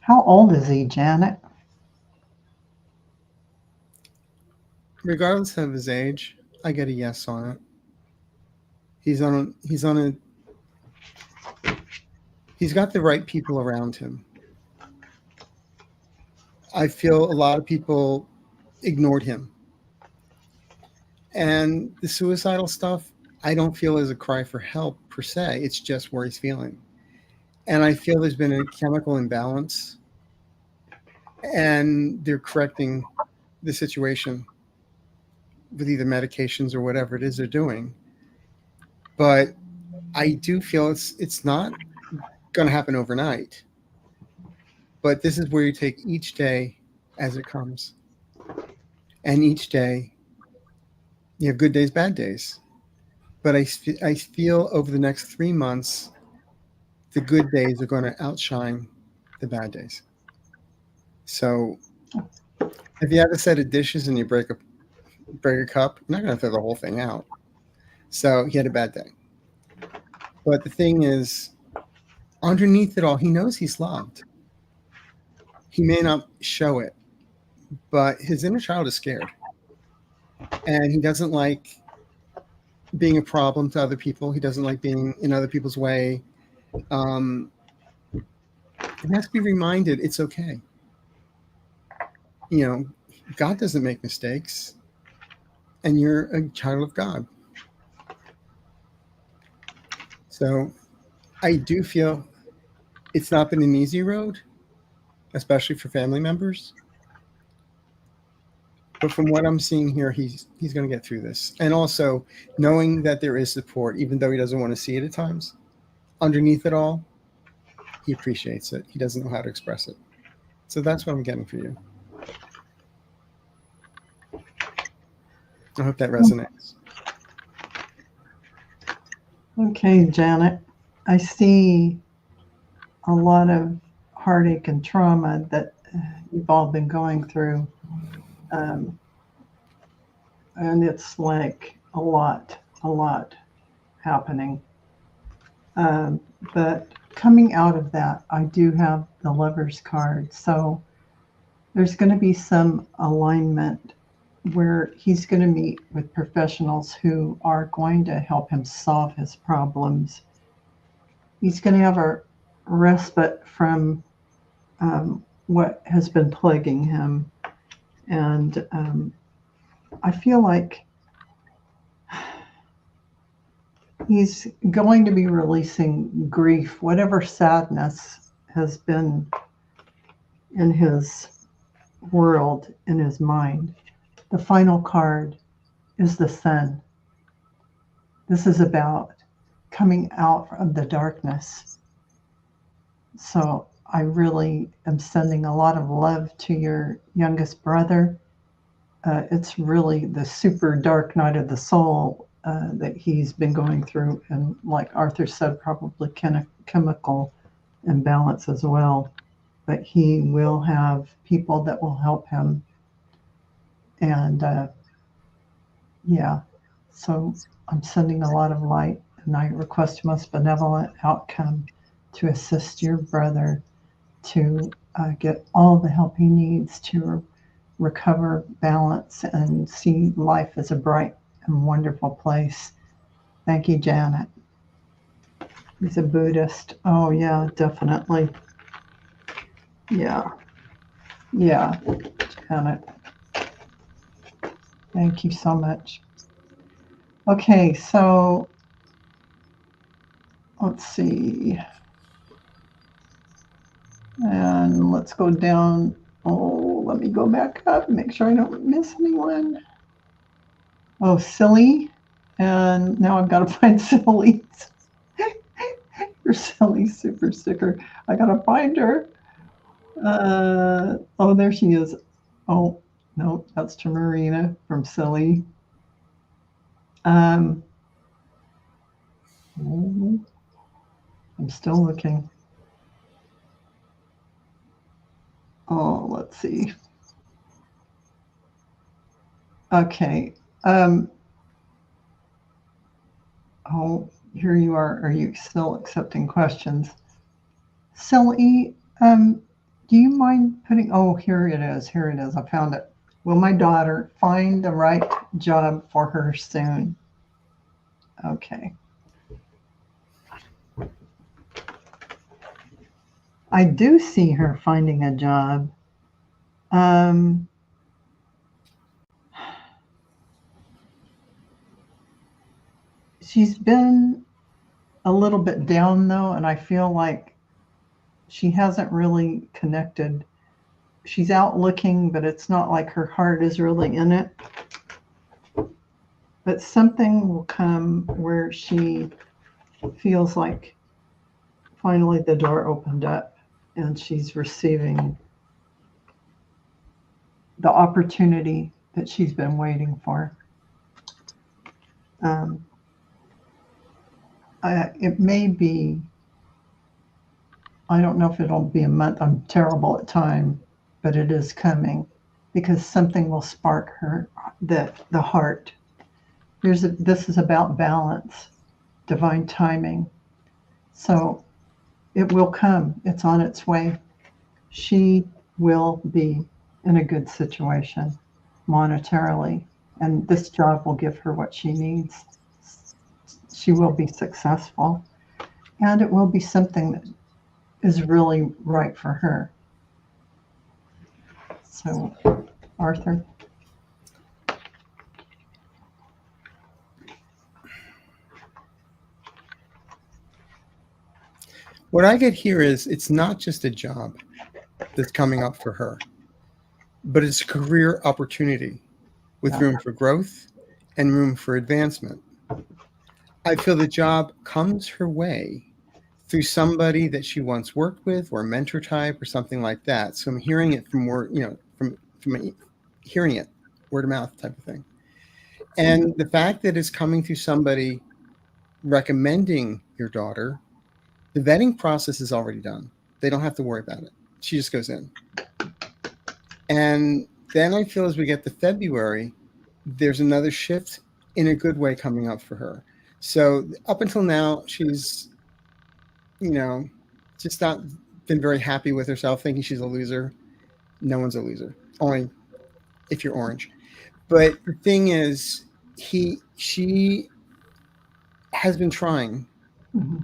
How old is he, Janet? Regardless of his age, I get a yes on it. He's got the right people around him. I feel a lot of people ignored him. And the suicidal stuff, I don't feel is a cry for help per se. It's just where he's feeling. And I feel there's been a chemical imbalance, and they're correcting the situation with either medications or whatever it is they're doing. But I do feel it's not going to happen overnight. But this is where you take each day as it comes. And each day, you have good days, bad days. But I feel over the next 3 months, the good days are going to outshine the bad days. So if you have a set of dishes and you break a cup, you're not going to throw the whole thing out. So he had a bad day. But the thing is, underneath it all, he knows he's loved. He may not show it, but his inner child is scared. And he doesn't like being a problem to other people. He doesn't like being in other people's way. He has to be reminded it's okay. You know, God doesn't make mistakes, and you're a child of God. So I do feel it's not been an easy road, especially for family members. But from what I'm seeing here, he's going to get through this. And also knowing that there is support, even though he doesn't want to see it at times, underneath it all, he appreciates it. He doesn't know how to express it. So that's what I'm getting for you. I hope that resonates. Okay, Janet. I see a lot of heartache and trauma that you've all been going through. And it's like a lot happening. But coming out of that, I do have the Lover's card. So there's going to be some alignment where he's going to meet with professionals who are going to help him solve his problems. He's going to have a respite from what has been plaguing him. And I feel like he's going to be releasing grief, whatever sadness has been in his world, in his mind. The final card is the Sun. This is about coming out of the darkness. So I really am sending a lot of love to your youngest brother. It's really the super dark night of the soul that he's been going through. And like Arthur said, probably chemical imbalance as well. But he will have people that will help him. And yeah, so I'm sending a lot of light, and I request most benevolent outcome to assist your brother to get all the help he needs to recover balance and see life as a bright and wonderful place. Thank you, Janet. He's a Buddhist. Oh, yeah, definitely. Yeah, Janet. Thank you so much. Okay, so let's see. And let's go down. Oh, let me go back up and make sure I don't miss anyone. Oh, Silly. And now I've got to find Silly. Your Silly super sticker. I got to find her. Oh, there she is. Oh, no, that's to Marina from Silly. Oh, I'm still looking. Oh, let's see. Okay. Oh, here you are. Are you still accepting questions? Silly, do you mind putting, oh, here it is. Here it is. I found it. Will my daughter find the right job for her soon? Okay. I do see her finding a job. She's been a little bit down though, and I feel like she hasn't really connected. She's out looking, but it's not like her heart is really in it. But something will come where she feels like finally the door opened up and she's receiving the opportunity that she's been waiting for. It may be, I don't know if it'll be a month. I'm terrible at time, but it is coming because something will spark her, the heart. This is about balance, divine timing. So it will come. It's on its way. She will be in a good situation monetarily, and this job will give her what she needs. She will be successful, and it will be something that is really right for her. So, Arthur. What I get here is it's not just a job that's coming up for her, but it's a career opportunity with room for growth and room for advancement. I feel the job comes her way through somebody that she once worked with or a mentor type or something like that. So I'm hearing it from word, from hearing it word of mouth type of thing. And the fact that it's coming through somebody recommending your daughter, the vetting process is already done. They don't have to worry about it. She just goes in. And then I feel as we get to February, there's another shift in a good way coming up for her. So up until now, she's, just not been very happy with herself, thinking she's a loser. No one's a loser, only if you're orange. But the thing is, she has been trying. Mm-hmm.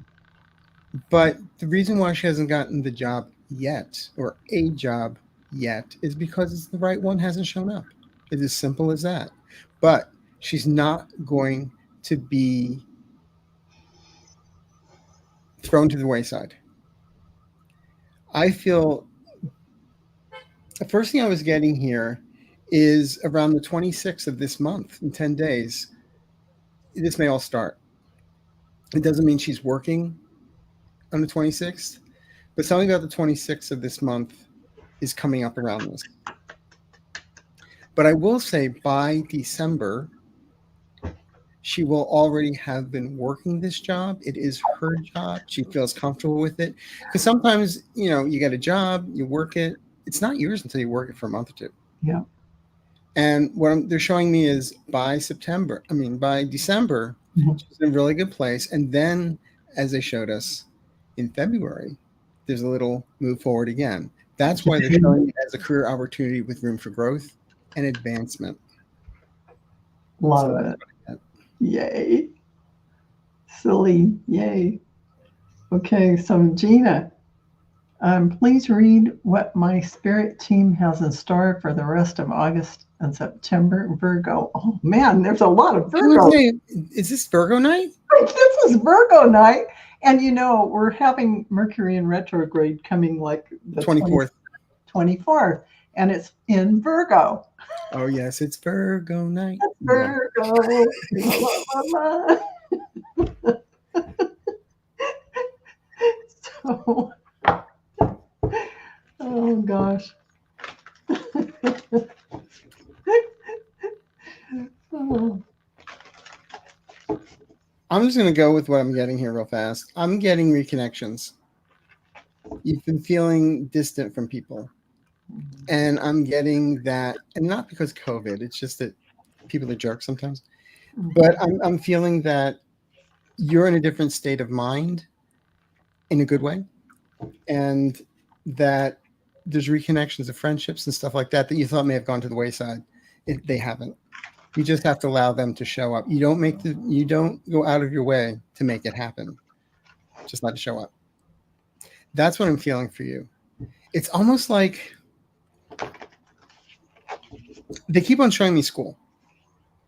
But the reason why she hasn't gotten the job yet, or a job yet, is because the right one hasn't shown up. It's as simple as that. But she's not going to be thrown to the wayside. I feel the first thing I was getting here is around the 26th of this month, in 10 days, this may all start. It doesn't mean she's working on the 26th, but something about the 26th of this month is coming up around this. But I will say by December, she will already have been working this job. It is her job. She feels comfortable with it. Because sometimes, you get a job, you work it. It's not yours until you work it for a month or two. Yeah. And what they're showing me is by December, mm-hmm. She's in a really good place. And then, as they showed us in February, there's a little move forward again. That's why they're showing it as a career opportunity with room for growth and advancement. Love it. Yay. Silly. Yay. Okay, so Gina, please read what my spirit team has in store for the rest of August and September. Virgo. Oh man, there's a lot of Virgo. Is this Virgo night? This is Virgo night. And you know, we're having Mercury in retrograde coming like the 24th. 24th, and it's in Virgo. Oh, yes, it's Virgo night. Virgo. La, la, la. So, oh gosh. Oh. I'm just going to go with what I'm getting here real fast. I'm getting reconnections. You've been feeling distant from people. And I'm getting that, and not because COVID, it's just that people are jerks sometimes. But I'm feeling that you're in a different state of mind in a good way. And that there's reconnections of friendships and stuff like that that you thought may have gone to the wayside. They haven't. You just have to allow them to show up. You don't go out of your way to make it happen. Just let it show up. That's what I'm feeling for you. It's almost like they keep on showing me school.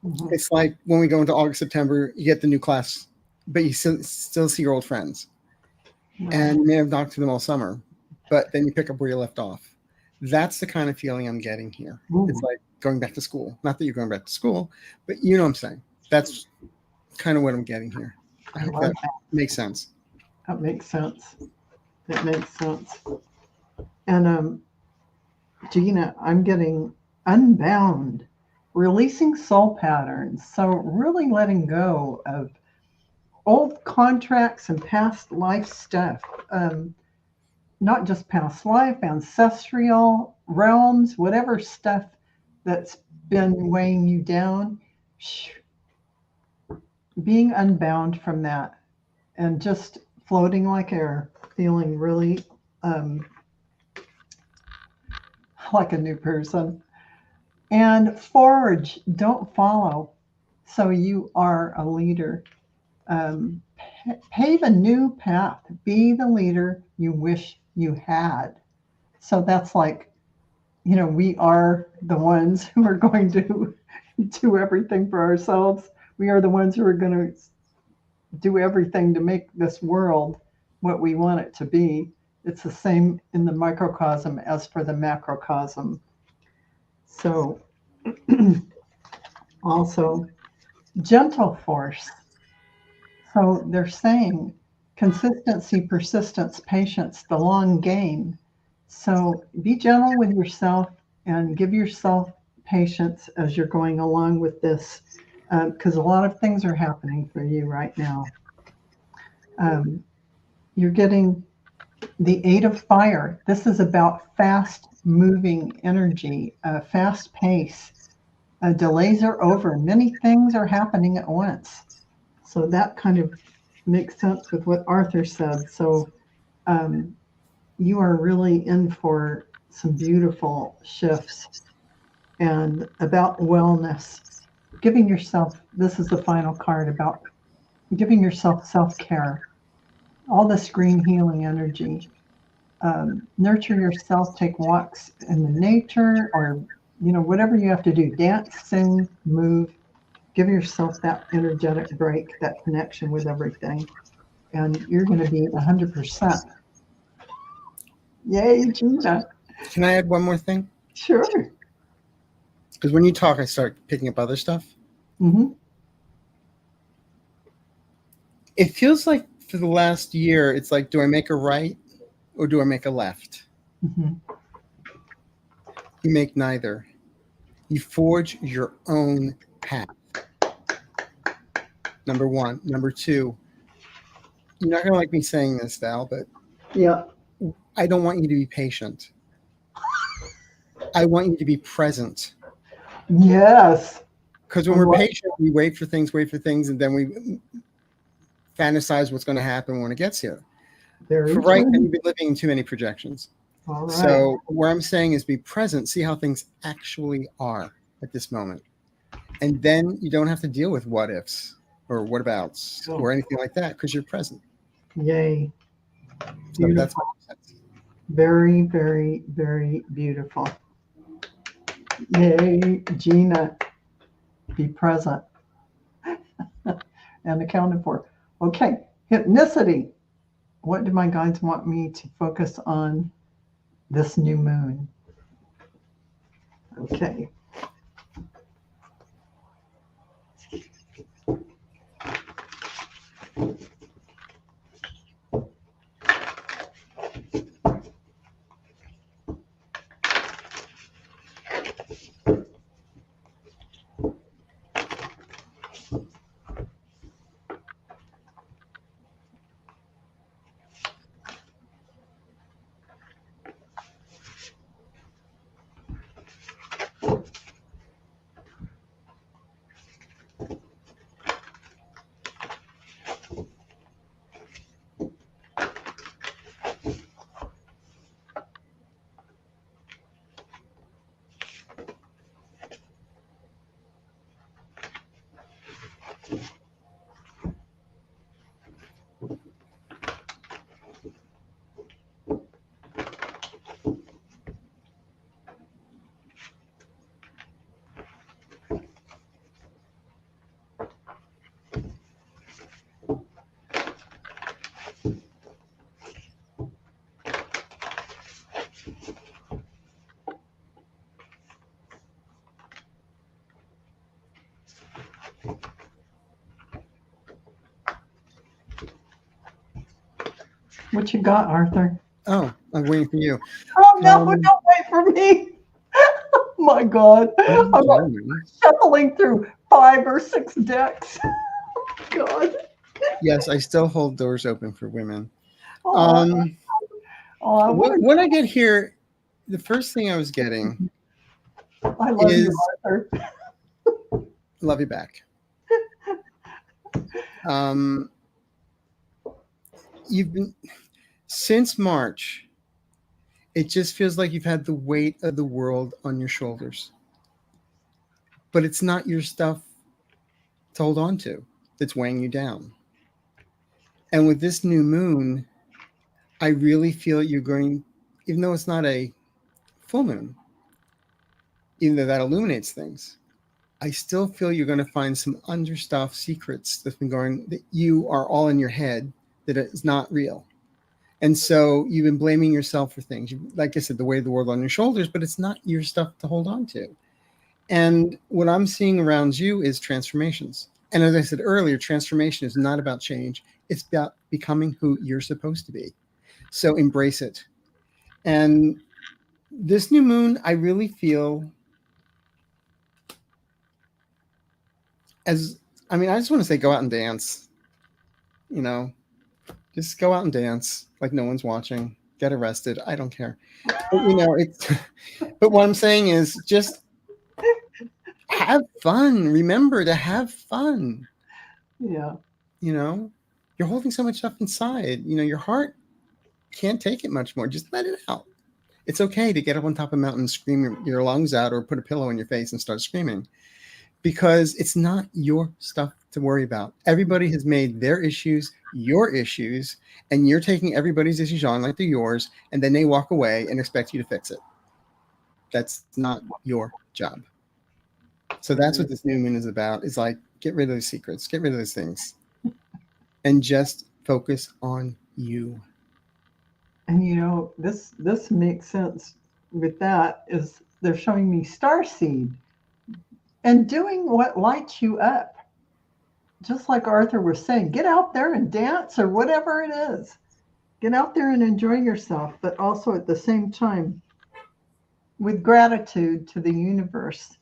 Mm-hmm. It's like when we go into August, September, you get the new class, but you still see your old friends. Mm-hmm. And you may have talked to them all summer, but then you pick up where you left off. That's the kind of feeling I'm getting here. Mm-hmm. It's like going back to school. Not that you're going back to school, but you know what I'm saying. That's kind of what I'm getting here. I hope that makes sense. That makes sense. It makes sense. And Gina, I'm getting unbound, releasing soul patterns. So really letting go of old contracts and past life stuff. Not just past life, ancestral realms, whatever stuff that's been weighing you down. Being unbound from that and just floating like air, feeling really like a new person. And forge, don't follow. So you are a leader. Pave a new path. Be the leader you wish you had. So that's like, you know, we are the ones who are going to do everything for ourselves. We are the ones who are going to do everything to make this world what we want it to be. It's the same in the microcosm as for the macrocosm. So also gentle force. So they're saying consistency, persistence, patience, the long game. So be gentle with yourself and give yourself patience as you're going along with this, because a lot of things are happening for you right now. You're getting the 8 of Fire. This is about fast moving energy, fast pace. Delays are over. Many things are happening at once. So that kind of makes sense with what Arthur said. So you are really in for some beautiful shifts. And about wellness, giving yourself, this is the final card about giving yourself self-care. All this green healing energy. Nurture yourself, take walks in the nature, or, you know, whatever you have to do. Dance, sing, move. Give yourself that energetic break, that connection with everything. And you're going to be 100%. Yay, Gina. Can I add one more thing? Sure. Because when you talk, I start picking up other stuff. Mm-hmm. It feels like for the last year, it's like, do I make a right or do I make a left? Mm-hmm. You make neither. You forge your own path. Number one. Number two, you're not going to like me saying this, Val, but yeah, I don't want you to be patient. I want you to be present. Yes. Because when we're patient, we wait for things, and then we fantasize what's going to happen when it gets here. Very For right true. now, you've been living in too many projections. All right. So what I'm saying is be present, see how things actually are at this moment. And then you don't have to deal with what ifs or what abouts or anything like that because you're present. Yay. So that's my sense. Very, very, very beautiful. Yay, Gina. Be present and accounted for. Okay, hypnicity. what do my guides want me to focus on this new moon? Okay. What you got, Arthur? Oh, I'm waiting for you. Oh no, don't wait for me. Oh my God. I'm shuffling through 5 or 6 decks. God. Yes, I still hold doors open for women. Oh, When I get here, the first thing I was getting I love you, Arthur. Love you back. You've been, since March, it just feels like you've had the weight of the world on your shoulders. But it's not your stuff to hold on to that's weighing you down. And with this new moon, I really feel you're going, even though it's not a full moon, even though that illuminates things, I still feel you're going to find some understuff secrets that's been going, that you are all in your head, that is not real. And so you've been blaming yourself for things. Like I said, the weight of the world on your shoulders, but it's not your stuff to hold on to. And what I'm seeing around you is transformations. And as I said earlier, transformation is not about change. It's about becoming who you're supposed to be. So embrace it. And this new moon, I really feel I just want to say, go out and dance, just go out and dance like no one's watching, get arrested. I don't care. But, but what I'm saying is just have fun. Remember to have fun. Yeah. You're holding so much stuff inside, your heart can't take it much more. Just let it out. It's okay to get up on top of a mountain and scream your lungs out, or put a pillow in your face and start screaming, because it's not your stuff to worry about. Everybody has made their issues your issues, and you're taking everybody's issues on like they're yours, and then they walk away and expect you to fix it. That's not your job. So that's what this new moon is about. Is like, get rid of those secrets, get rid of those things, and just focus on you. And this makes sense with that. Is they're showing me starseed and doing what lights you up. Just like Arthur was saying, get out there and dance or whatever it is. Get out there and enjoy yourself, but also at the same time, with gratitude to the universe,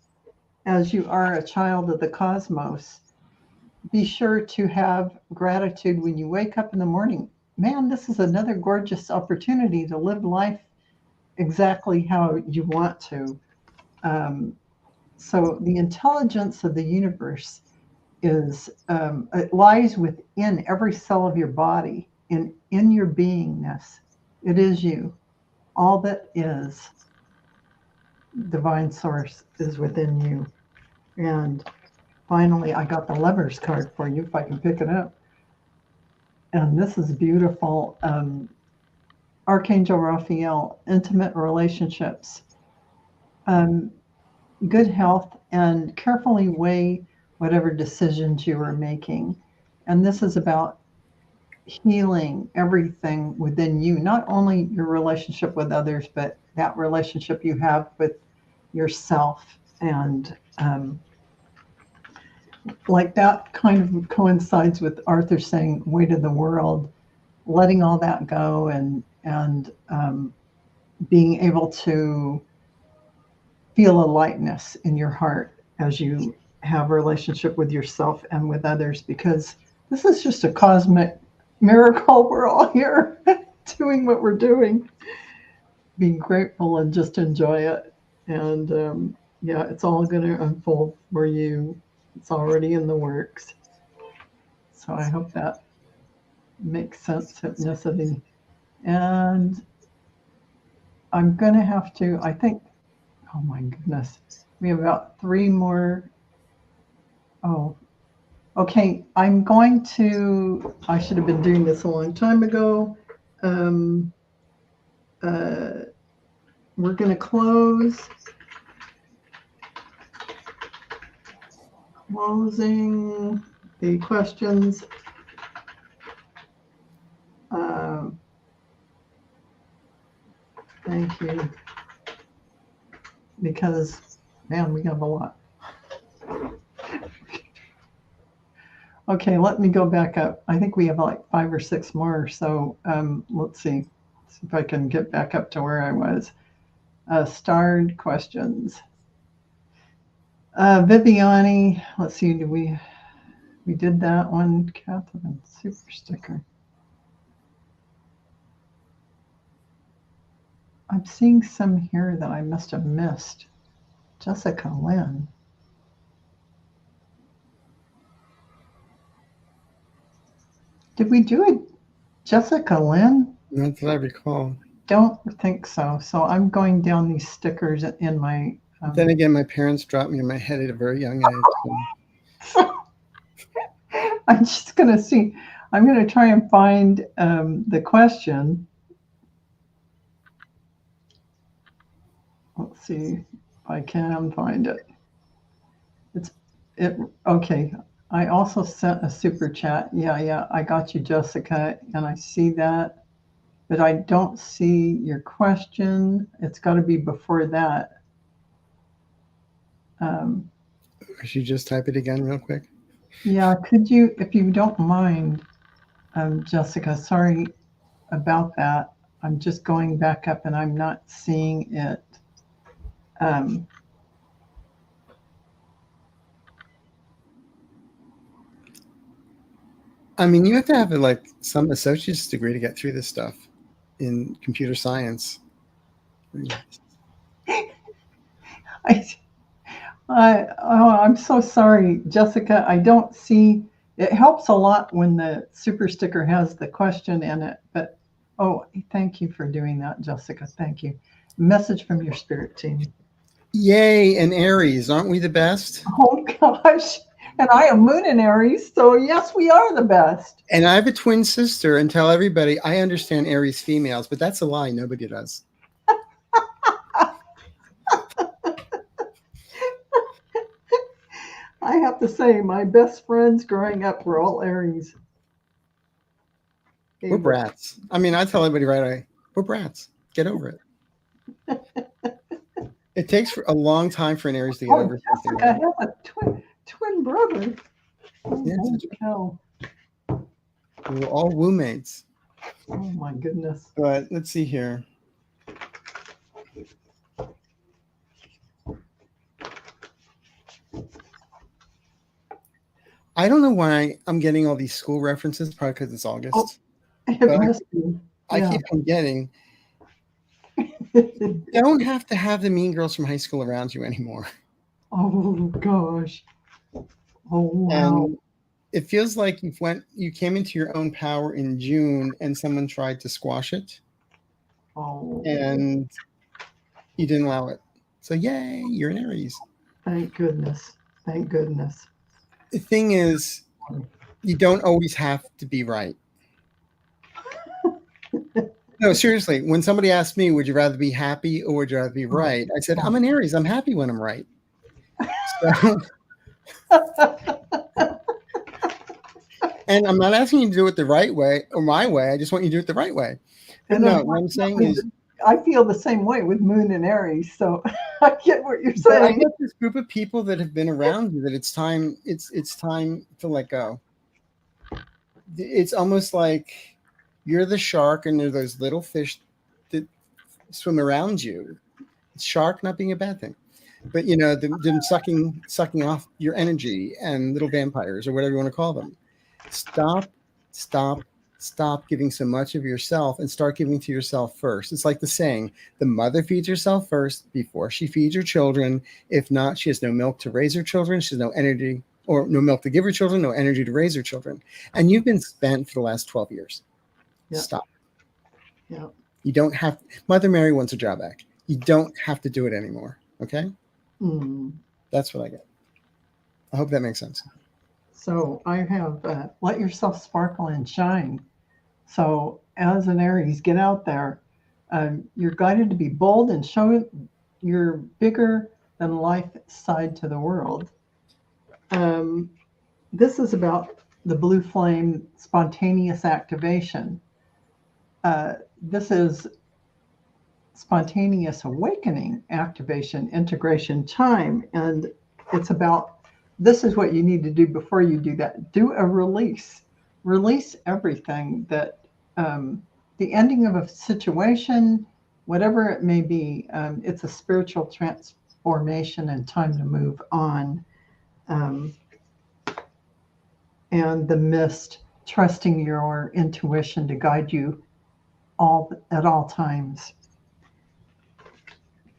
as you are a child of the cosmos, be sure to have gratitude when you wake up in the morning. Man, this is another gorgeous opportunity to live life exactly how you want to. So the intelligence of the universe it lies within every cell of your body, in your beingness. It is you. All that is divine source is within you. And finally, I got the Lover's card for you, if I can pick it up. And this is beautiful. Archangel Raphael, intimate relationships, good health, and carefully weigh whatever decisions you are making. And this is about healing everything within you, not only your relationship with others, but that relationship you have with yourself. And like that kind of coincides with Arthur saying, weight of the world, letting all that go and being able to feel a lightness in your heart as you have a relationship with yourself and with others, because this is just a cosmic miracle. We're all here doing what we're doing, being grateful and just enjoy it. And yeah, it's all going to unfold for you. It's already in the works. So I hope that makes sense, Hypnicity. And I'm going to have to, I think, oh my goodness, we have about 3 more. Oh, okay. I'm going to, I should have been doing this a long time ago. Um, we're going to closing the questions. Thank you. Because, man, we have a lot. Okay, let me go back up. I think we have like 5 or 6 more. So let's see if I can get back up to where I was. Starred questions. Viviani, let's see, we did that one. Catherine, super sticker. I'm seeing some here that I must have missed. Jessica Lynn. Did we do it, Jessica Lynn? Not that I recall. Don't think so. So I'm going down these stickers in my. Then again, my parents dropped me in my head at a very young age. So. I'm just going to see. I'm going to try and find the question. Let's see if I can find it. Okay. I also sent a super chat. Yeah, I got you, Jessica, and I see that, but I don't see your question. It's got to be before that. Should you just type it again real quick? Yeah, could you, if you don't mind, Jessica, sorry about that. I'm just going back up and I'm not seeing it. I mean, you have to have like some associate's degree to get through this stuff in computer science. I'm so sorry, Jessica. I don't see. It helps a lot when the super sticker has the question in it. But thank you for doing that, Jessica. Thank you. Message from your spirit team. Yay, and Aries, aren't we the best? Oh gosh. And I am Moon in Aries, so yes, we are the best. And I have a twin sister, and tell everybody I understand Aries females, but that's a lie. Nobody does. I have to say, my best friends growing up were all Aries. We're brats. I mean, I tell everybody right away, we're brats. Get over it. It takes a long time for an Aries to get over something. Jessica has a twin brother. Yes. Hell. We're all woo-mates. Oh my goodness. But let's see here. I don't know why I'm getting all these school references, probably because it's August. I keep on getting. You don't have to have the mean girls from high school around you anymore. Oh gosh. Oh wow. And it feels like you came into your own power in June and someone tried to squash it. Oh. And you didn't allow it. So yay, you're an Aries. Thank goodness. Thank goodness. The thing is, you don't always have to be right. No, seriously, when somebody asked me, would you rather be happy or would you rather be right? I said, I'm an Aries. I'm happy when I'm right. So, And I'm not asking you to do it the right way or my way. I just want you to do it the right way. But And no, what I'm saying is, I feel the same way with Moon and Aries, so I get what you're but I saying. get this group of people that have been around you that it's time to let go. It's almost like you're the shark and there are those little fish that swim around you. Shark not being a bad thing, but you know them sucking off your energy, and little vampires or whatever you want to call them. Stop, stop, stop giving so much of yourself and start giving to yourself first. It's like the saying, the mother feeds herself first before she feeds her children. If not, she has no milk to raise her children. She has no energy, or no milk to give her children, no energy to raise her children. And you've been spent for the last 12 years. Yeah. Stop. Yeah. You don't have, Mother Mary wants her job back. You don't have to do it anymore. Okay? That's what I get. I hope that makes sense. So I have let yourself sparkle and shine. So as an Aries, get out there. You're guided to be bold and show your bigger than life side to the world. This is about the blue flame spontaneous activation. This is spontaneous awakening, activation, integration time. And it's about, this is what you need to do before you do that. Do a release. Release everything that, the ending of a situation, whatever it may be, it's a spiritual transformation and time to move on. And the mist, trusting your intuition to guide you at all times.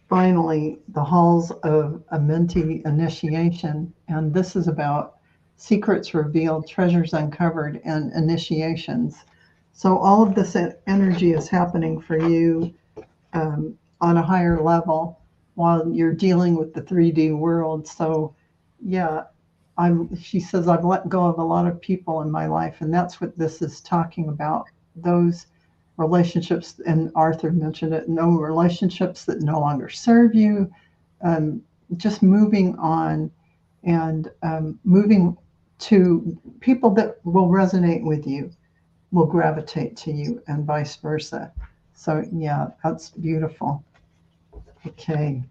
Finally, the halls of a Amenti initiation, and this is about secrets revealed, treasures uncovered, and initiations. So all of this energy is happening for you on a higher level while you're dealing with the 3D world. So yeah, she says, I've let go of a lot of people in my life, and that's what this is talking about. Those relationships, and Arthur mentioned it, no relationships that no longer serve you, just moving on and moving to people that will resonate with you, will gravitate to you, and vice versa. So yeah, that's beautiful. Okay.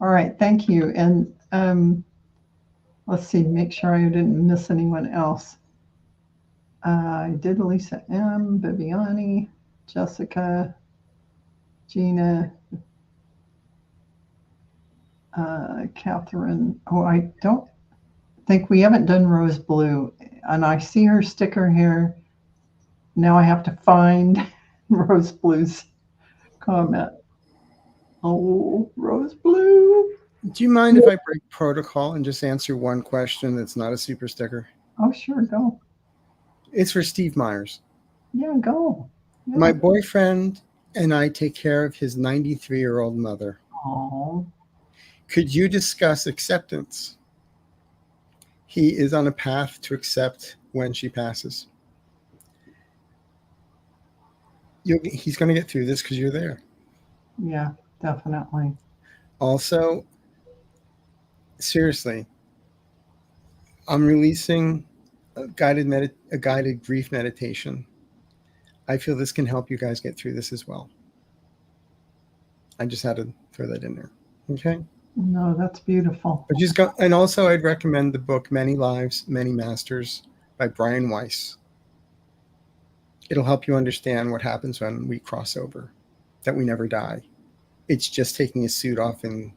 All right, thank you. And let's see, make sure I didn't miss anyone else. I did Lisa M, Viviani, Jessica, Gina, Catherine. Oh, I don't think we haven't done Rose Blue. And I see her sticker here. Now I have to find Rose Blue's comment. Oh, Rose Blue. Do you mind if I break protocol and just answer one question that's not a super sticker? Oh, sure, go. It's for Steve Myers. Yeah, go. Yeah. My boyfriend and I take care of his 93-year-old mother. Oh. Could you discuss acceptance? He is on a path to accept when she passes. He's going to get through this because you're there. Yeah, definitely. Also, seriously, I'm releasing a guided grief meditation. I feel this can help you guys get through this as well. I just had to throw that in there. Okay. No, that's beautiful. But just go, and also I'd recommend the book Many Lives, Many Masters by Brian Weiss. It'll help you understand what happens when we cross over, that we never die. It's just taking a suit off and,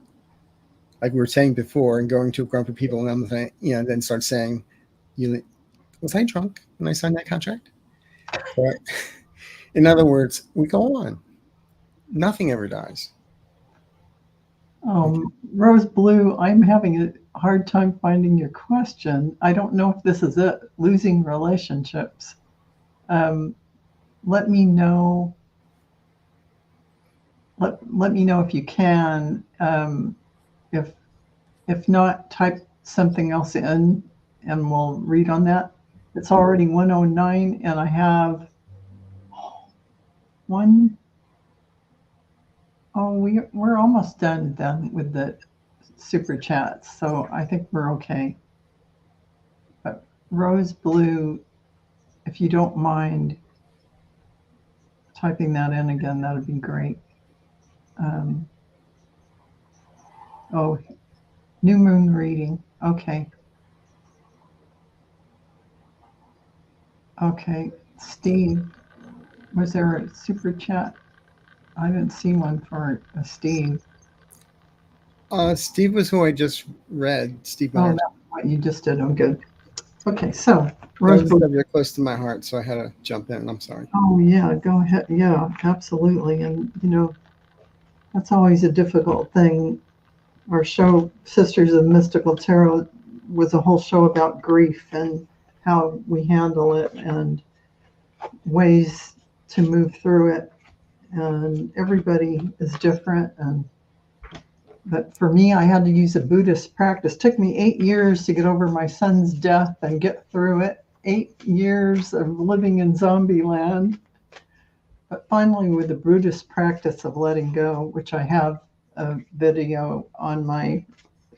like we were saying before, and going to a group of people and then start saying, was I drunk when I signed that contract? But in other words, we go on. Nothing ever dies. Rose Blue, I'm having a hard time finding your question. I don't know if this is it. Losing relationships. Let me know. Let me know if you can. If not, type something else in, and we'll read on that. It's already 1:09, and I have one. Oh, we're almost done then with the super chats, so I think we're okay. Rose Blue, if you don't mind typing that in again, that would be great. Oh, new moon reading. Okay. Okay. Steve, was there a super chat? I didn't see one for a Steve. Steve was who I just read. Steve Oh, Leonard. that's what you just did. Oh, good. Okay, so That Rose was a Blue. subject close to my heart, so I had to jump in. I'm sorry. Oh, yeah, go ahead. Yeah, absolutely. And, that's always a difficult thing. Our show, Sisters of Mystical Tarot, was a whole show about grief and how we handle it and ways to move through it. And everybody is different. But for me, I had to use a Buddhist practice. It took me 8 years to get over my son's death and get through it. 8 years of living in zombie land. But finally, with the Buddhist practice of letting go, which I have a video on my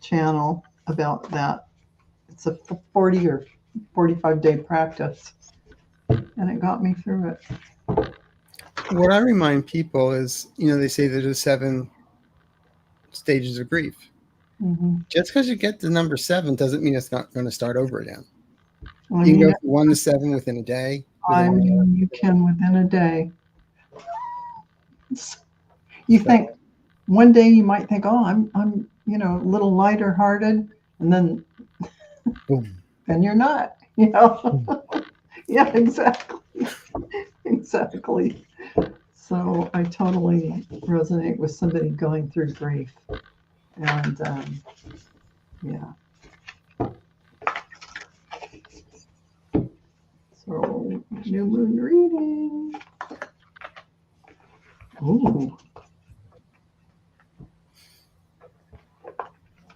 channel about that. It's a 40 or 45-day practice, and it got me through it. What I remind people is, they say there's 7 stages of grief. Mm-hmm. Just because you get to number 7 doesn't mean it's not going to start over again. I You can mean, go from 1 to 7 within a day. you can within a day. You think one day you might think, oh, I'm a little lighter hearted, and then Boom. then you're not, Yeah, exactly. So I totally resonate with somebody going through grief, and yeah. So new moon reading. Ooh.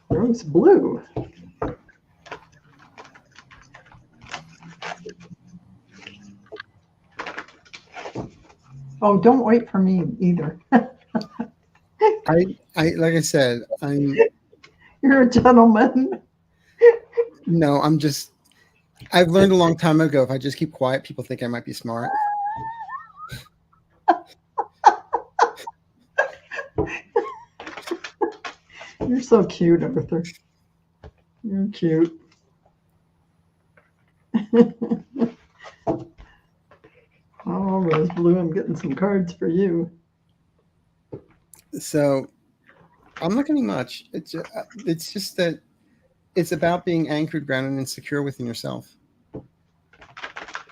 Rose blue. Oh, don't wait for me either. I like I said, You're a gentleman. no, I've learned a long time ago, if I just keep quiet, people think I might be smart. You're so cute, Arthur. You're cute. Oh, Rose Blue, I'm getting some cards for you. So I'm not getting much. It's just that it's about being anchored, grounded, and secure within yourself.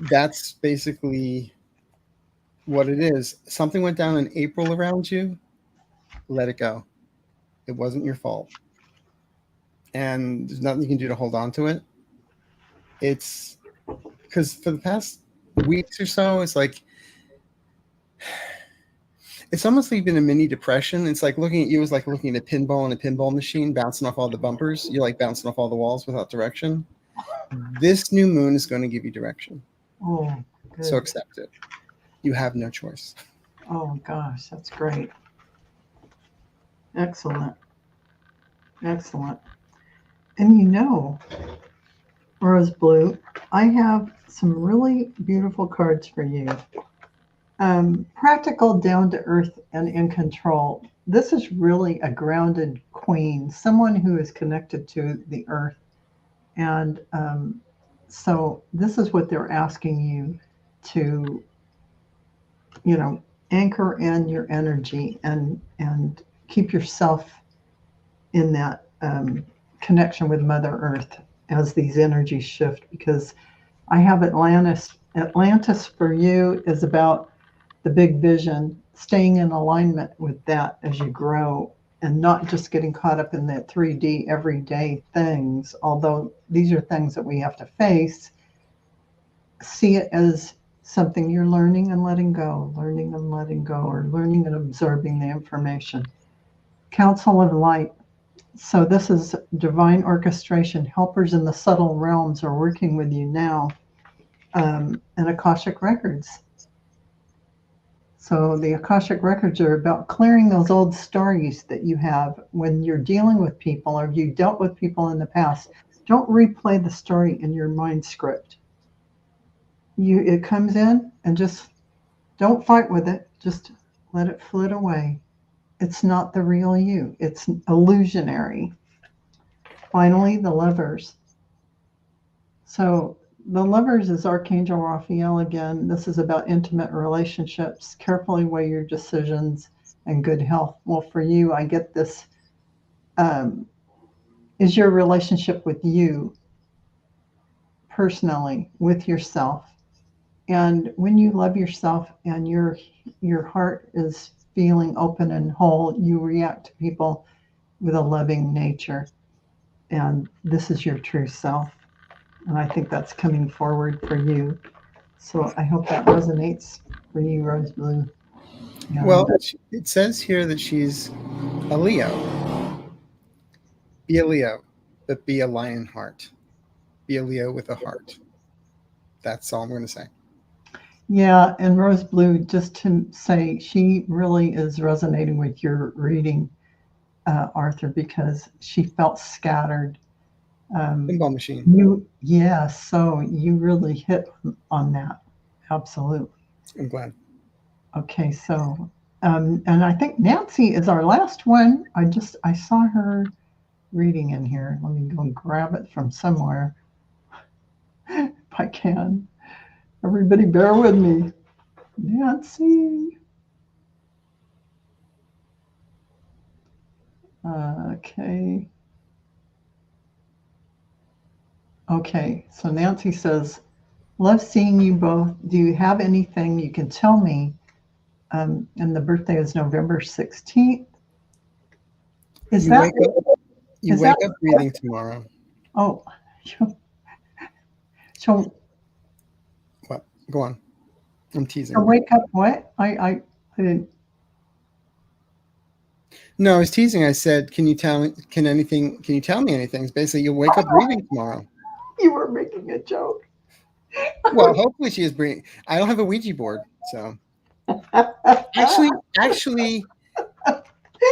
That's basically what it is. Something went down in April around you. Let it go. It wasn't your fault. And there's nothing you can do to hold on to it. It's because for the past weeks or so, it's like it's almost like been a mini depression. It's like looking at you is like looking at a pinball in a pinball machine, bouncing off all the bumpers. You're like bouncing off all the walls without direction. This new moon is going to give you direction. Oh, good. So accept it. You have no choice. Oh, gosh, that's great. Excellent. Excellent. And Rose Blue, I have some really beautiful cards for you. Practical, down to earth, and in control. This is really a grounded queen, someone who is connected to the earth. And so this is what they're asking you to, anchor in your energy and keep yourself in that connection with Mother Earth as these energies shift. Because I have Atlantis. Atlantis for you is about the big vision, staying in alignment with that as you grow and not just getting caught up in that 3D everyday things, although these are things that we have to face. See it as something you're learning and letting go, or learning and absorbing the information. Council of Light. So this is divine orchestration. Helpers in the subtle realms are working with you now. And Akashic Records. So the Akashic Records are about clearing those old stories that you have when you're dealing with people or you dealt with people in the past. Don't replay the story in your mind script. It comes in and just don't fight with it. Just let it flit away. It's not the real you. It's illusionary. Finally, the Lovers. So the Lovers is Archangel Raphael again. This is about intimate relationships. Carefully weigh your decisions and good health. Well, for you, I get this. Is your relationship with you personally, with yourself? And when you love yourself and your heart is feeling open and whole, you react to people with a loving nature. And this is your true self. And I think that's coming forward for you. So I hope that resonates for you, Rose Blue. Yeah. Well, it says here that she's a Leo. Be a Leo, but be a lion heart. Be a Leo with a heart. That's all I'm going to say. Yeah, and Rose Blue, just to say, she really is resonating with your reading, Arthur, because she felt scattered. Pinball machine. So you really hit on that. Absolutely. I'm glad. Okay, so and I think Nancy is our last one. I saw her reading in here. Let me go and grab it from somewhere if I can. Everybody bear with me. Nancy. Okay. Okay, so Nancy says, love seeing you both. Do you have anything you can tell me? And the birthday is November 16th. Is you that wake up breathing tomorrow? Oh, so what? Go on. I'm teasing. So wake up what? I didn't. No, I was teasing. I said, can you tell me anything? It's basically you'll wake up breathing tomorrow. You were making a joke. Well, hopefully she is breathing. I don't have a Ouija board, so actually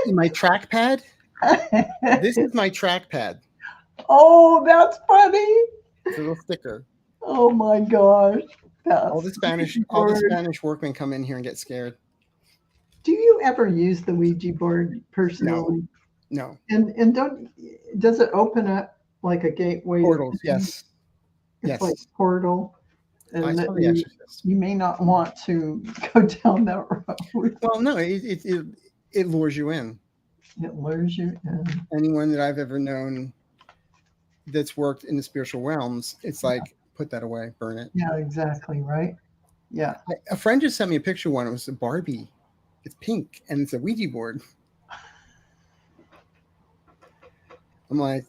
my trackpad. This is my trackpad. Oh, that's funny. It's a little sticker. Oh my gosh. All the Spanish workmen come in here and get scared. Do you ever use the Ouija board personally? No. And does it open up like a gateway? Portals, yes. It's like a portal. And I saw The Exorcist. You may not want to go down that road. Well, no, it lures you in. It lures you in. Anyone that I've ever known that's worked in the spiritual realms, it's like, put that away, burn it. Yeah, exactly, right? Yeah. A friend just sent me a picture of one. It was a Barbie. It's pink, and it's a Ouija board. I'm like,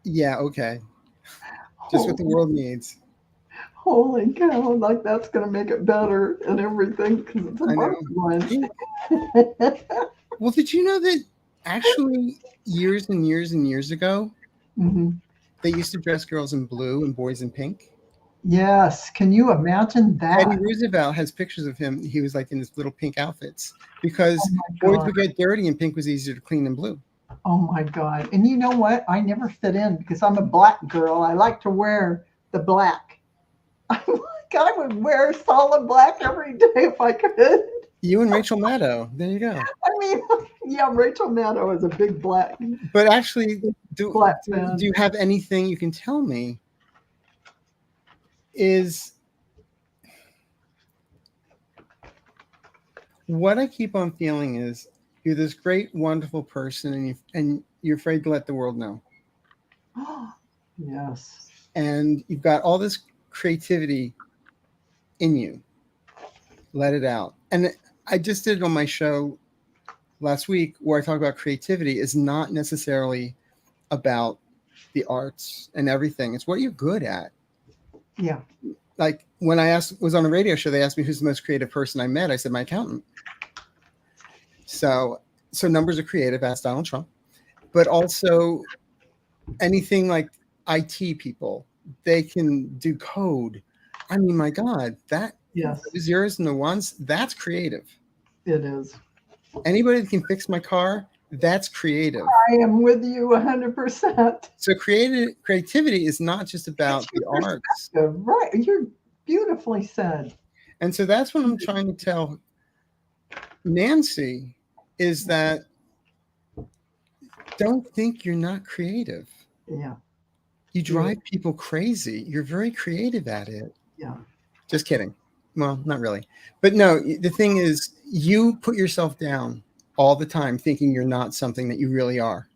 yeah, okay. Just what the world needs. Holy cow, like that's going to make it better and everything because it's a Barbie one. Well, did you know that actually years and years and years ago, they used to dress girls in blue and boys in pink? Yes. Can you imagine that? Teddy Roosevelt has pictures of him. He was like in his little pink outfits because boys would get dirty and pink was easier to clean than blue. Oh my God. And you know what? I never fit in because I'm a black girl. I like to wear the black. I would wear solid black every day if I could. You and Rachel Maddow. There you go. I mean, yeah, Rachel Maddow is a big black. But actually, do you have anything you can tell me? Is what I keep on feeling is you're this great, wonderful person, and you're afraid to let the world know. Yes. And you've got all this creativity in you. Let it out. And I just did it on my show last week where I talk about creativity is not necessarily about the arts and everything. It's what you're good at. Yeah. Like when I was on a radio show, they asked me who's the most creative person I met. I said, my accountant. So numbers are creative, ask Donald Trump, but also anything like IT people, they can do code. I mean, my God, the zeros and the ones, that's creative. It is. Anybody that can fix my car, That's creative. I am with you 100%. So creativity is not just about the arts. Right. You're beautifully said. And so that's what I'm trying to tell Nancy, is that don't think you're not creative. Yeah. You drive people crazy. You're very creative at it. Yeah. Just kidding. Well, not really. But no, the thing is, you put yourself down all the time thinking you're not something that you really are.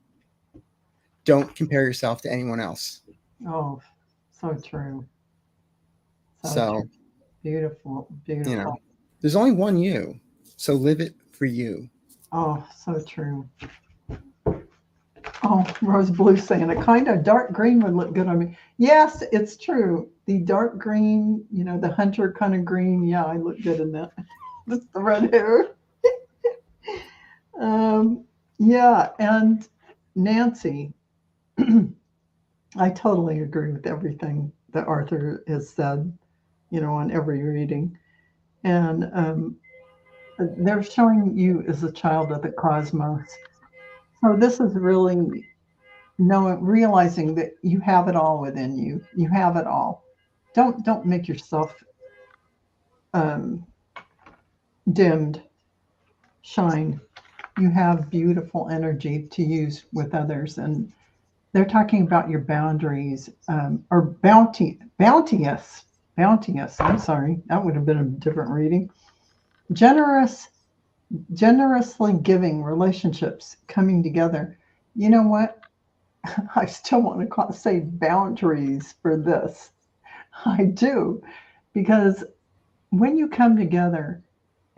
Don't compare yourself to anyone else. Oh, so true. So true. Beautiful. Beautiful. You know, there's only one you. So live it for you. Oh, so true. Oh, rose blue saying a kind of dark green would look good on me. Yes, it's true. The dark green, the hunter kind of green. Yeah, I look good in that. Just the red hair. Yeah, and Nancy, I totally agree with everything that Arthur has said, on every reading. And they're showing you as a child of the cosmos. So this is really realizing that you have it all within you. You have it all. Don't make yourself dimmed. Shine. You have beautiful energy to use with others, and they're talking about your boundaries, or bounteous. I'm sorry, that would have been a different reading. Generously giving relationships coming together. You know what? I still want to say boundaries for this. I do, because when you come together,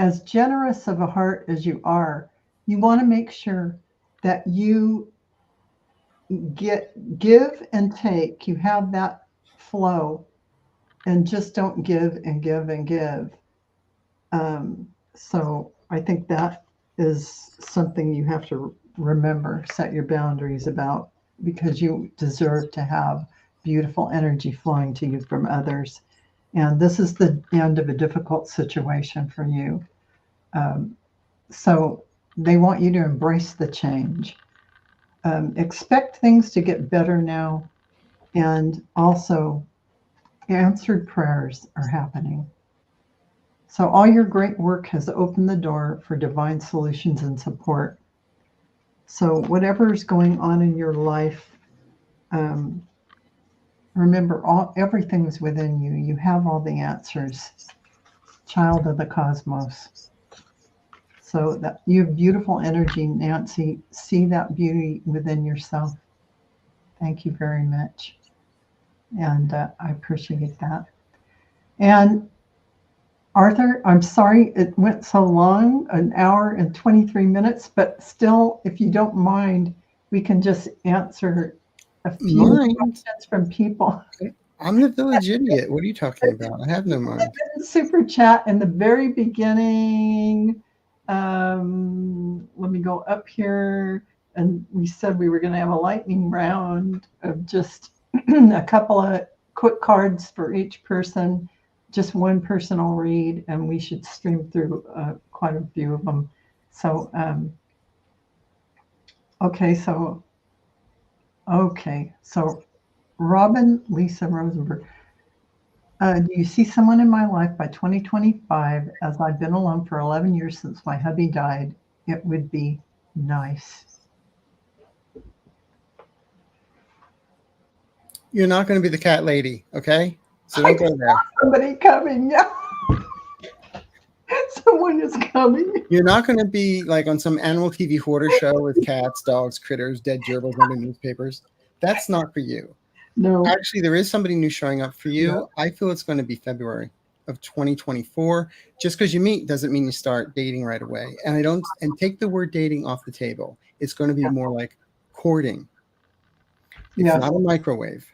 as generous of a heart as you are, you want to make sure that you give and take. You have that flow, and just don't give and give and give. So I think that is something you have to remember, set your boundaries about, because you deserve to have beautiful energy flowing to you from others. And this is the end of a difficult situation for you. So they want you to embrace the change. Expect things to get better now. And also, answered prayers are happening. So all your great work has opened the door for divine solutions and support. So whatever is going on in your life, remember, everything is within you. You have all the answers. Child of the cosmos. So that you have beautiful energy, Nancy. See that beauty within yourself. Thank you very much. And I appreciate that. And Arthur, I'm sorry it went so long, an hour and 23 minutes, but still, if you don't mind, we can just answer a few questions from people. I'm the village idiot. What are you talking about? I have no mind. Super chat in the very beginning. Let me go up here. And we said we were going to have a lightning round of just a couple of quick cards for each person. Just one person will read, and we should stream through quite a few of them. So, okay, so Robin Lisa Rosenberg. Do you see someone in my life by 2025, as I've been alone for 11 years since my hubby died? It would be nice. You're not going to be the cat lady, okay? So don't go there. Somebody coming, yeah. Someone is coming. You're not going to be like on some animal TV hoarder show with cats, dogs, critters, dead gerbils under newspapers. That's not for you. No. Actually, there is somebody new showing up for you. No. I feel it's going to be February of 2024. Just because you meet doesn't mean you start dating right away. And take the word dating off the table. It's going to be more like courting. It's not a microwave.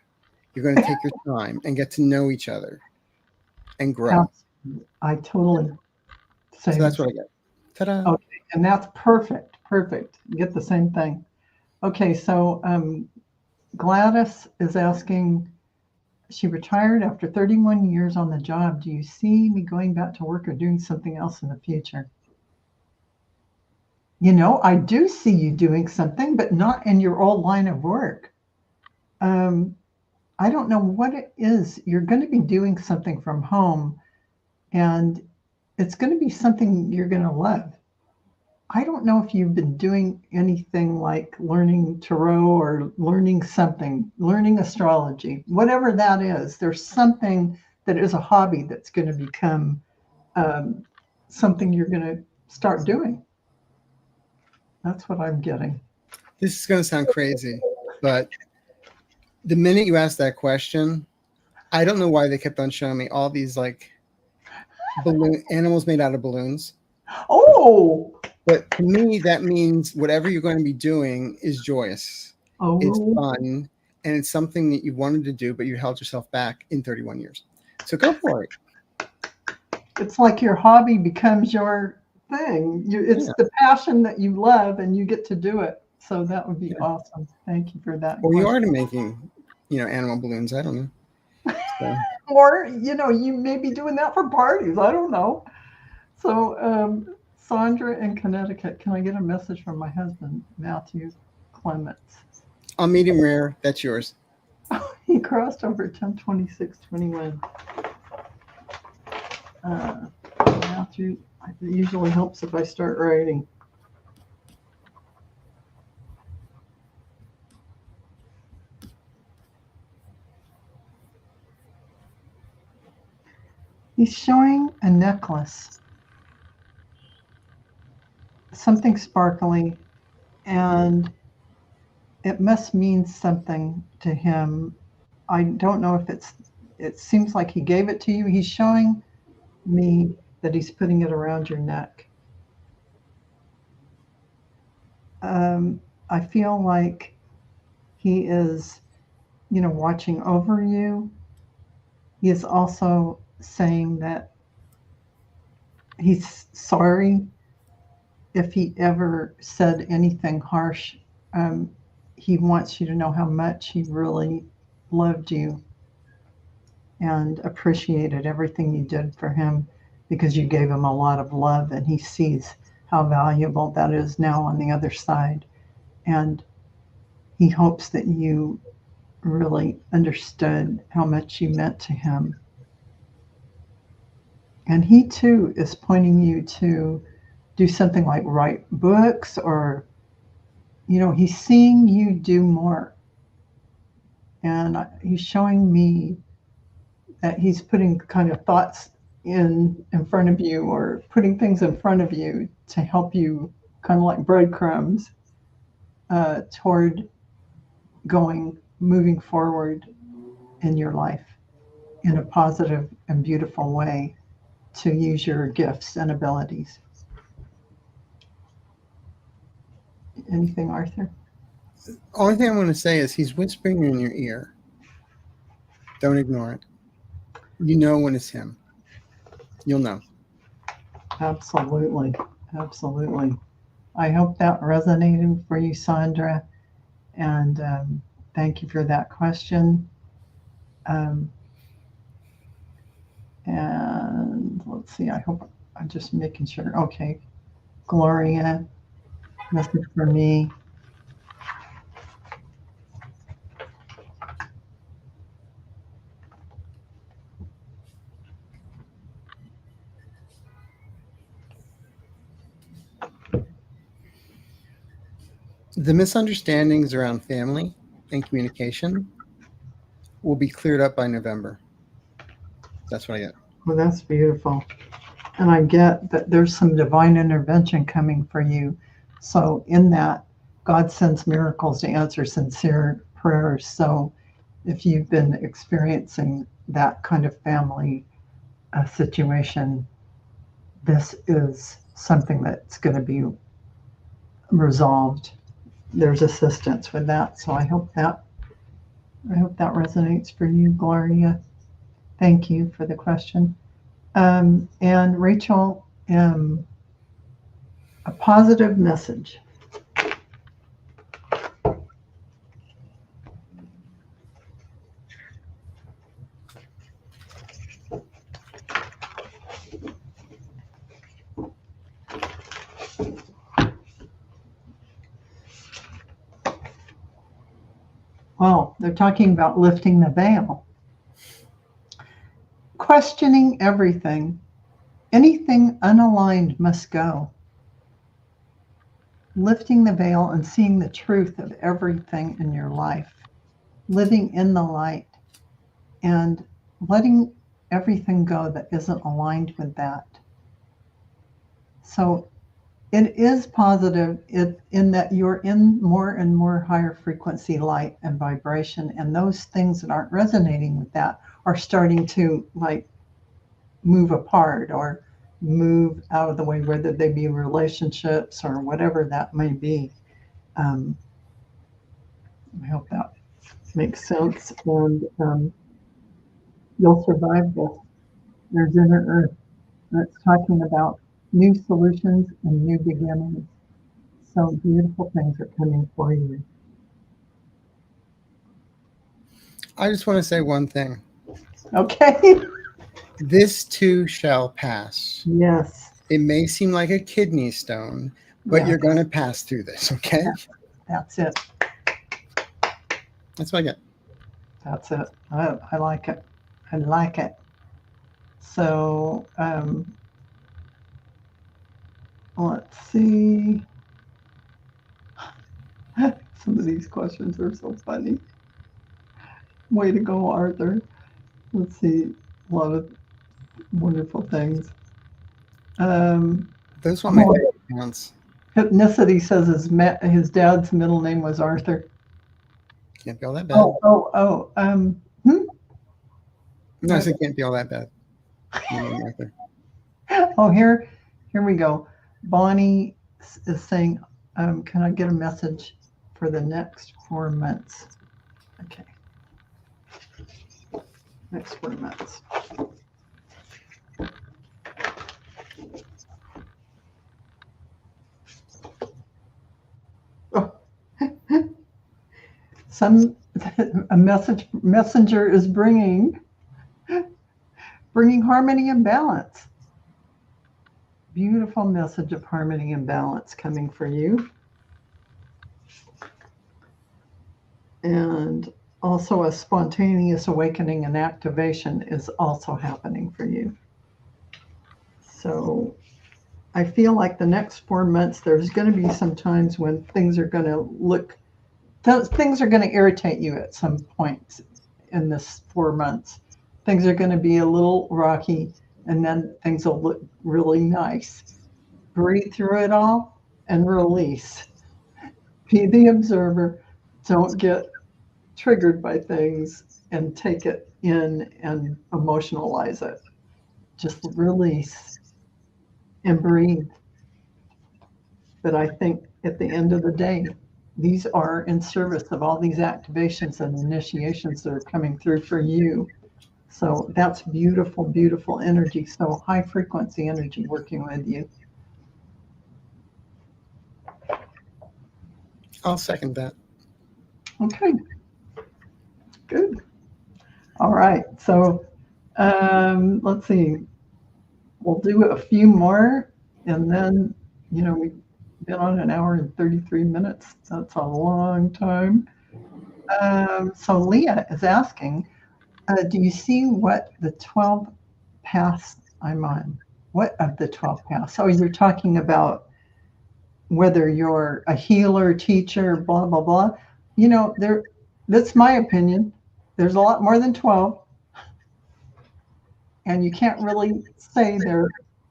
You're going to take your time and get to know each other and grow. I totally say. So that's what I get. Ta-da. Okay, and that's perfect. Perfect. You get the same thing. Okay, so Gladys is asking, she retired after 31 years on the job. Do you see me going back to work or doing something else in the future? I do see you doing something, but not in your old line of work. I don't know what it is. You're going to be doing something from home, and it's going to be something you're going to love. I don't know if you've been doing anything like learning tarot or learning something, learning astrology, whatever that is. There's something that is a hobby that's going to become something you're going to start doing. That's what I'm getting. This is going to sound crazy, but the minute you asked that question, I don't know why they kept on showing me all these like balloon animals made out of balloons. Oh, But to me, that means whatever you're going to be doing is joyous. It's fun, and it's something that you wanted to do, but you held yourself back in 31 years. So go for it. It's like your hobby becomes your thing. It's the passion that you love, and you get to do it. So that would be awesome. Thank you for that. Or you are making, animal balloons. I don't know. So. Or, you may be doing that for parties. I don't know. So, Sandra in Connecticut, can I get a message from my husband, Matthew Clements? On medium rare, that's yours. He crossed over 10/26/21. Matthew, it usually helps if I start writing. He's showing a necklace, something sparkly, and it must mean something to him. I don't know if it seems like he gave it to you. He's showing me that he's putting it around your neck. I feel like he is, watching over you. He is also saying that he's sorry if he ever said anything harsh. He wants you to know how much he really loved you and appreciated everything you did for him, because you gave him a lot of love, and he sees how valuable that is now on the other side. And he hopes that you really understood how much you meant to him. And he too is pointing you to do something like write books, or, he's seeing you do more. And he's showing me that he's putting kind of thoughts in front of you, or putting things in front of you to help you, kind of like breadcrumbs, toward moving forward in your life in a positive and beautiful way, to use your gifts and abilities. Anything, Arthur? Only thing I'm going to say is he's whispering in your ear. Don't ignore it. You know when it's him. You'll know. Absolutely. Absolutely. I hope that resonated for you, Sandra. And thank you for that question. And let's see, I hope I'm just making sure. Okay. Gloria, message for me. The misunderstandings around family and communication will be cleared up by November. That's what I get. Well, that's beautiful. And I get that there's some divine intervention coming for you. So in that, God sends miracles to answer sincere prayers. So if you've been experiencing that kind of family situation, this is something that's going to be resolved. There's assistance with that. So I hope that resonates for you, Gloria. Thank you for the question. And Rachel, a positive message. Well, they're talking about lifting the veil, questioning everything. Anything unaligned must go. Lifting the veil and seeing the truth of everything in your life, living in the light, and letting everything go that isn't aligned with that. So it is positive in that you're in more and more higher frequency light and vibration, and those things that aren't resonating with that are starting to like move apart or move out of the way, whether they be relationships or whatever that may be. I hope that makes sense. And you'll survive this. There's inner earth. That's talking about new solutions and new beginnings. So beautiful things are coming for you. I just want to say one thing. Okay. This too shall pass. Yes. It may seem like a kidney stone, but Yeah. you're going to pass through this, okay? That's it. That's what I get. That's it. I like it. I like it. So let's see. Some of these questions are so funny. Way to go, Arthur. Let's see. A lot of wonderful things. Those were my favorite ones. Ethnicity says his dad's middle name was Arthur. Can't be all that bad. No, I said can't be all that bad. Oh, here we go. Bonnie is saying, can I get a message for the next 4 months? Okay. Next 4 months. Oh. A messenger is bringing harmony and balance. Beautiful message of harmony and balance coming for you. And also a spontaneous awakening and activation is also happening for you. So I feel like the next 4 months, there's going to be some times when things are going to irritate you at some point in this 4 months. Things are going to be a little rocky, and then things will look really nice. Breathe through it all and release. Be the observer. Don't get triggered by things and take it in and emotionalize it. Just release and breathe. But I think at the end of the day, these are in service of all these activations and initiations that are coming through for you. So that's beautiful, beautiful energy. So high frequency energy working with you. I'll second that. Okay. Good. All right. So let's see. We'll do a few more, and then, we've been on 1 hour and 33 minutes. That's a long time. So Leah is asking, do you see what the 12 paths I'm on? What of the 12 paths? So you're talking about whether you're a healer, teacher, blah, blah, blah. That's my opinion. There's a lot more than 12. And you can't really say there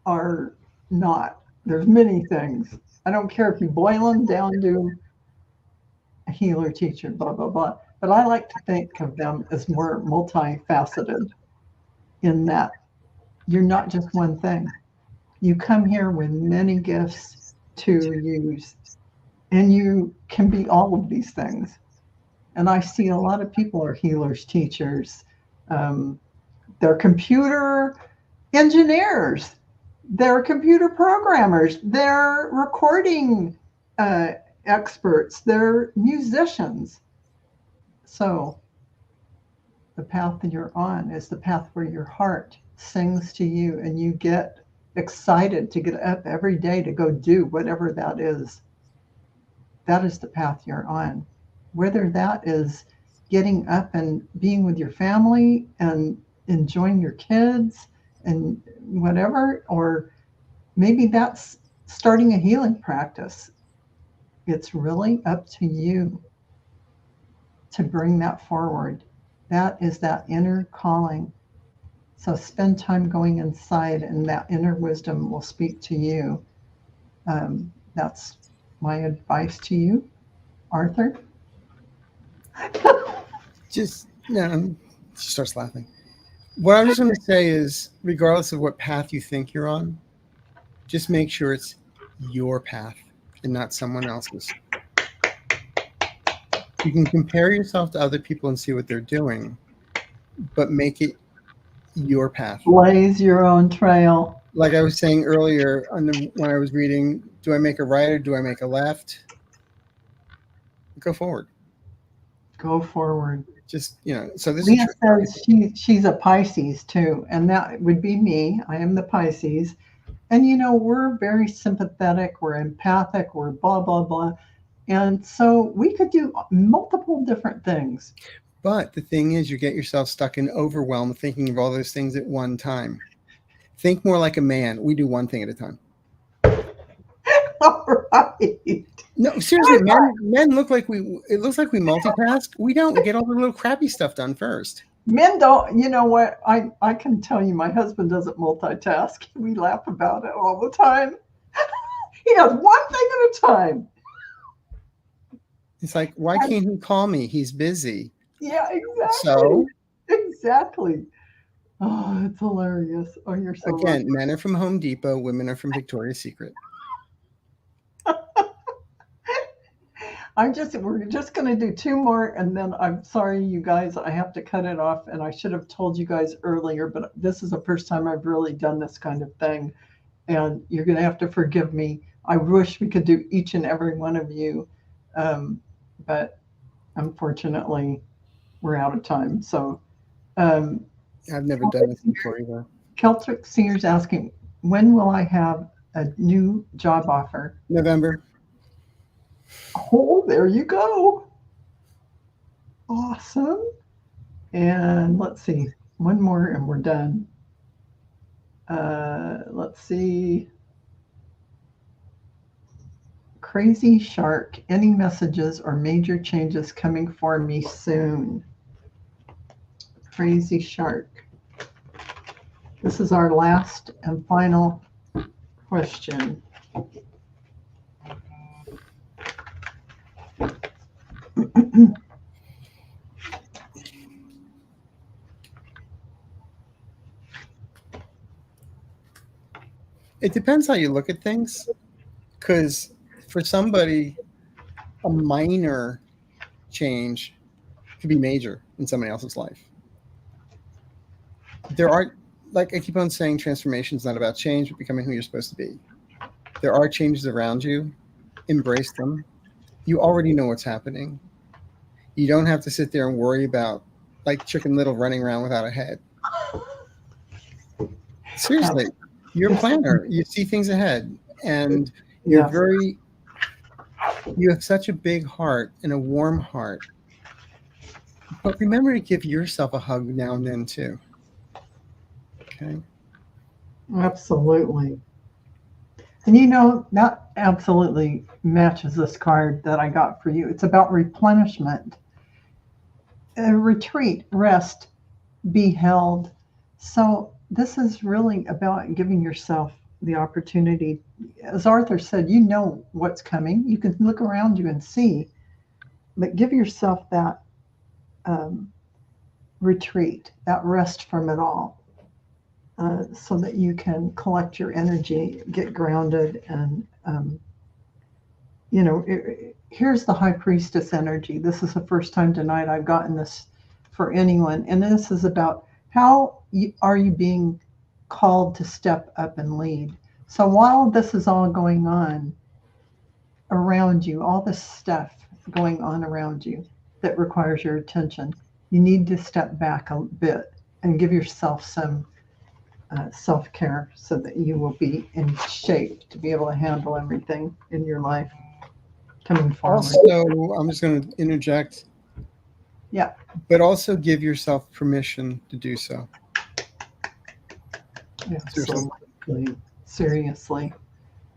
are not. There's many things. I don't care if you boil them down to a healer, teacher, blah, blah, blah. But I like to think of them as more multifaceted in that you're not just one thing. You come here with many gifts to use, and you can be all of these things. And I see a lot of people are healers, teachers, they're computer engineers, they're computer programmers, they're recording experts, they're musicians. So the path that you're on is the path where your heart sings to you and you get excited to get up every day to go do whatever that is. That is the path you're on. Whether that is getting up and being with your family and enjoying your kids and whatever, or maybe that's starting a healing practice. It's really up to you to bring that forward. That is that inner calling. So spend time going inside, and that inner wisdom will speak to you. That's my advice to you, Arthur. Just, no, she starts laughing. What I'm just going to say is, regardless of what path you think you're on, just make sure it's your path and not someone else's. You can compare yourself to other people and see what they're doing, but make it your path. Blaze your own trail. Like I was saying earlier when I was reading, do I make a right or do I make a left? Go forward. Go forward. Just, so this Leah is says she's a Pisces too, and that would be me. I am the Pisces. And we're very sympathetic, we're empathic, we're blah, blah, blah. And so we could do multiple different things. But the thing is, you get yourself stuck in overwhelm thinking of all those things at one time. Think more like a man. We do one thing at a time. All right. No, seriously, men look like it looks like we multitask. We don't get all the little crappy stuff done first. Men don't, you know what? I can tell you, my husband doesn't multitask. We laugh about it all the time. He does one thing at a time. It's like, why can't he call me? He's busy. Yeah, exactly. So? Exactly. Oh, it's hilarious. Oh, you're so Again, men are from Home Depot, women are from Victoria's Secret. We're just going to do two more, and then I'm sorry, you guys, I have to cut it off, and I should have told you guys earlier, but this is the first time I've really done this kind of thing, and you're going to have to forgive me. I wish we could do each and every one of you, but unfortunately, we're out of time. So I've never done this before either. Celtic Singer's asking, when will I have a new job offer? November. Oh, there you go. Awesome. And let's see, one more and we're done. Let's see. Crazy Shark, any messages or major changes coming for me soon? Crazy Shark. This is our last and final question. It depends how you look at things, because for somebody, a minor change could be major in somebody else's life. There are, like I keep on saying, transformation is not about change, but becoming who you're supposed to be. There are changes around you. Embrace them. You already know what's happening. You don't have to sit there and worry about, like Chicken Little running around without a head. Seriously, you're a planner. You see things ahead, and you're you have such a big heart and a warm heart. But remember to give yourself a hug now and then too. Okay. Absolutely. And that absolutely matches this card that I got for you. It's about replenishment. A retreat, rest, be held. So this is really about giving yourself the opportunity. As Arthur said, you know what's coming. You can look around you and see, but give yourself that retreat, that rest from it all, so that you can collect your energy, get grounded, and here's the High Priestess energy. This is the first time tonight I've gotten this for anyone, and this is about how are you being called to step up and lead. So while this is all going on around you, all this stuff going on around you that requires your attention, you need to step back a bit and give yourself some self-care so that you will be in shape to be able to handle everything in your life coming forward. Also, I'm just going to interject. Yeah. But also give yourself permission to do so. Seriously.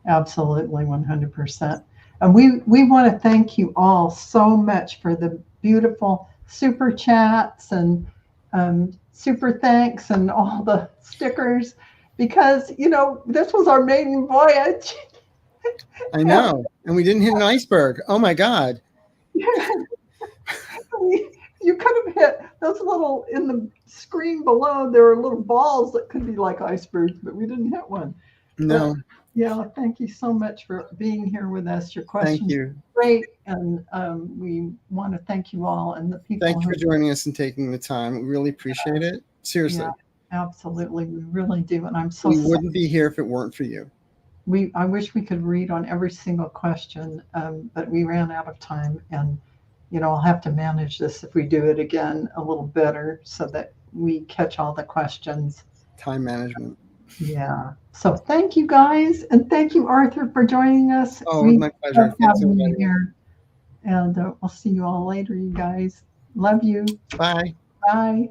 Absolutely, 100%. And we want to thank you all so much for the beautiful super chats and super thanks and all the stickers, because, you know, this was our maiden voyage. I know. And we didn't hit an iceberg. Oh my God. You could have hit those little, in the screen below, there are little balls that could be like icebergs, but we didn't hit one. No. But, yeah, thank you so much for being here with us. Your questions Thank you. are great, and we want to thank you all and the people. Thank you for joining us and taking the time. We really appreciate it. Seriously. Yeah, absolutely, we really do, and I'm so we wouldn't be here if it weren't for you. I wish we could read on every single question, but we ran out of time, and you know, I'll have to manage this if we do it again a little better so that we catch all the questions. Time management. Yeah. So thank you guys, and thank you, Arthur, for joining us. Oh, my pleasure. Thanks having you here. And we'll see you all later, you guys. Love you. Bye. Bye.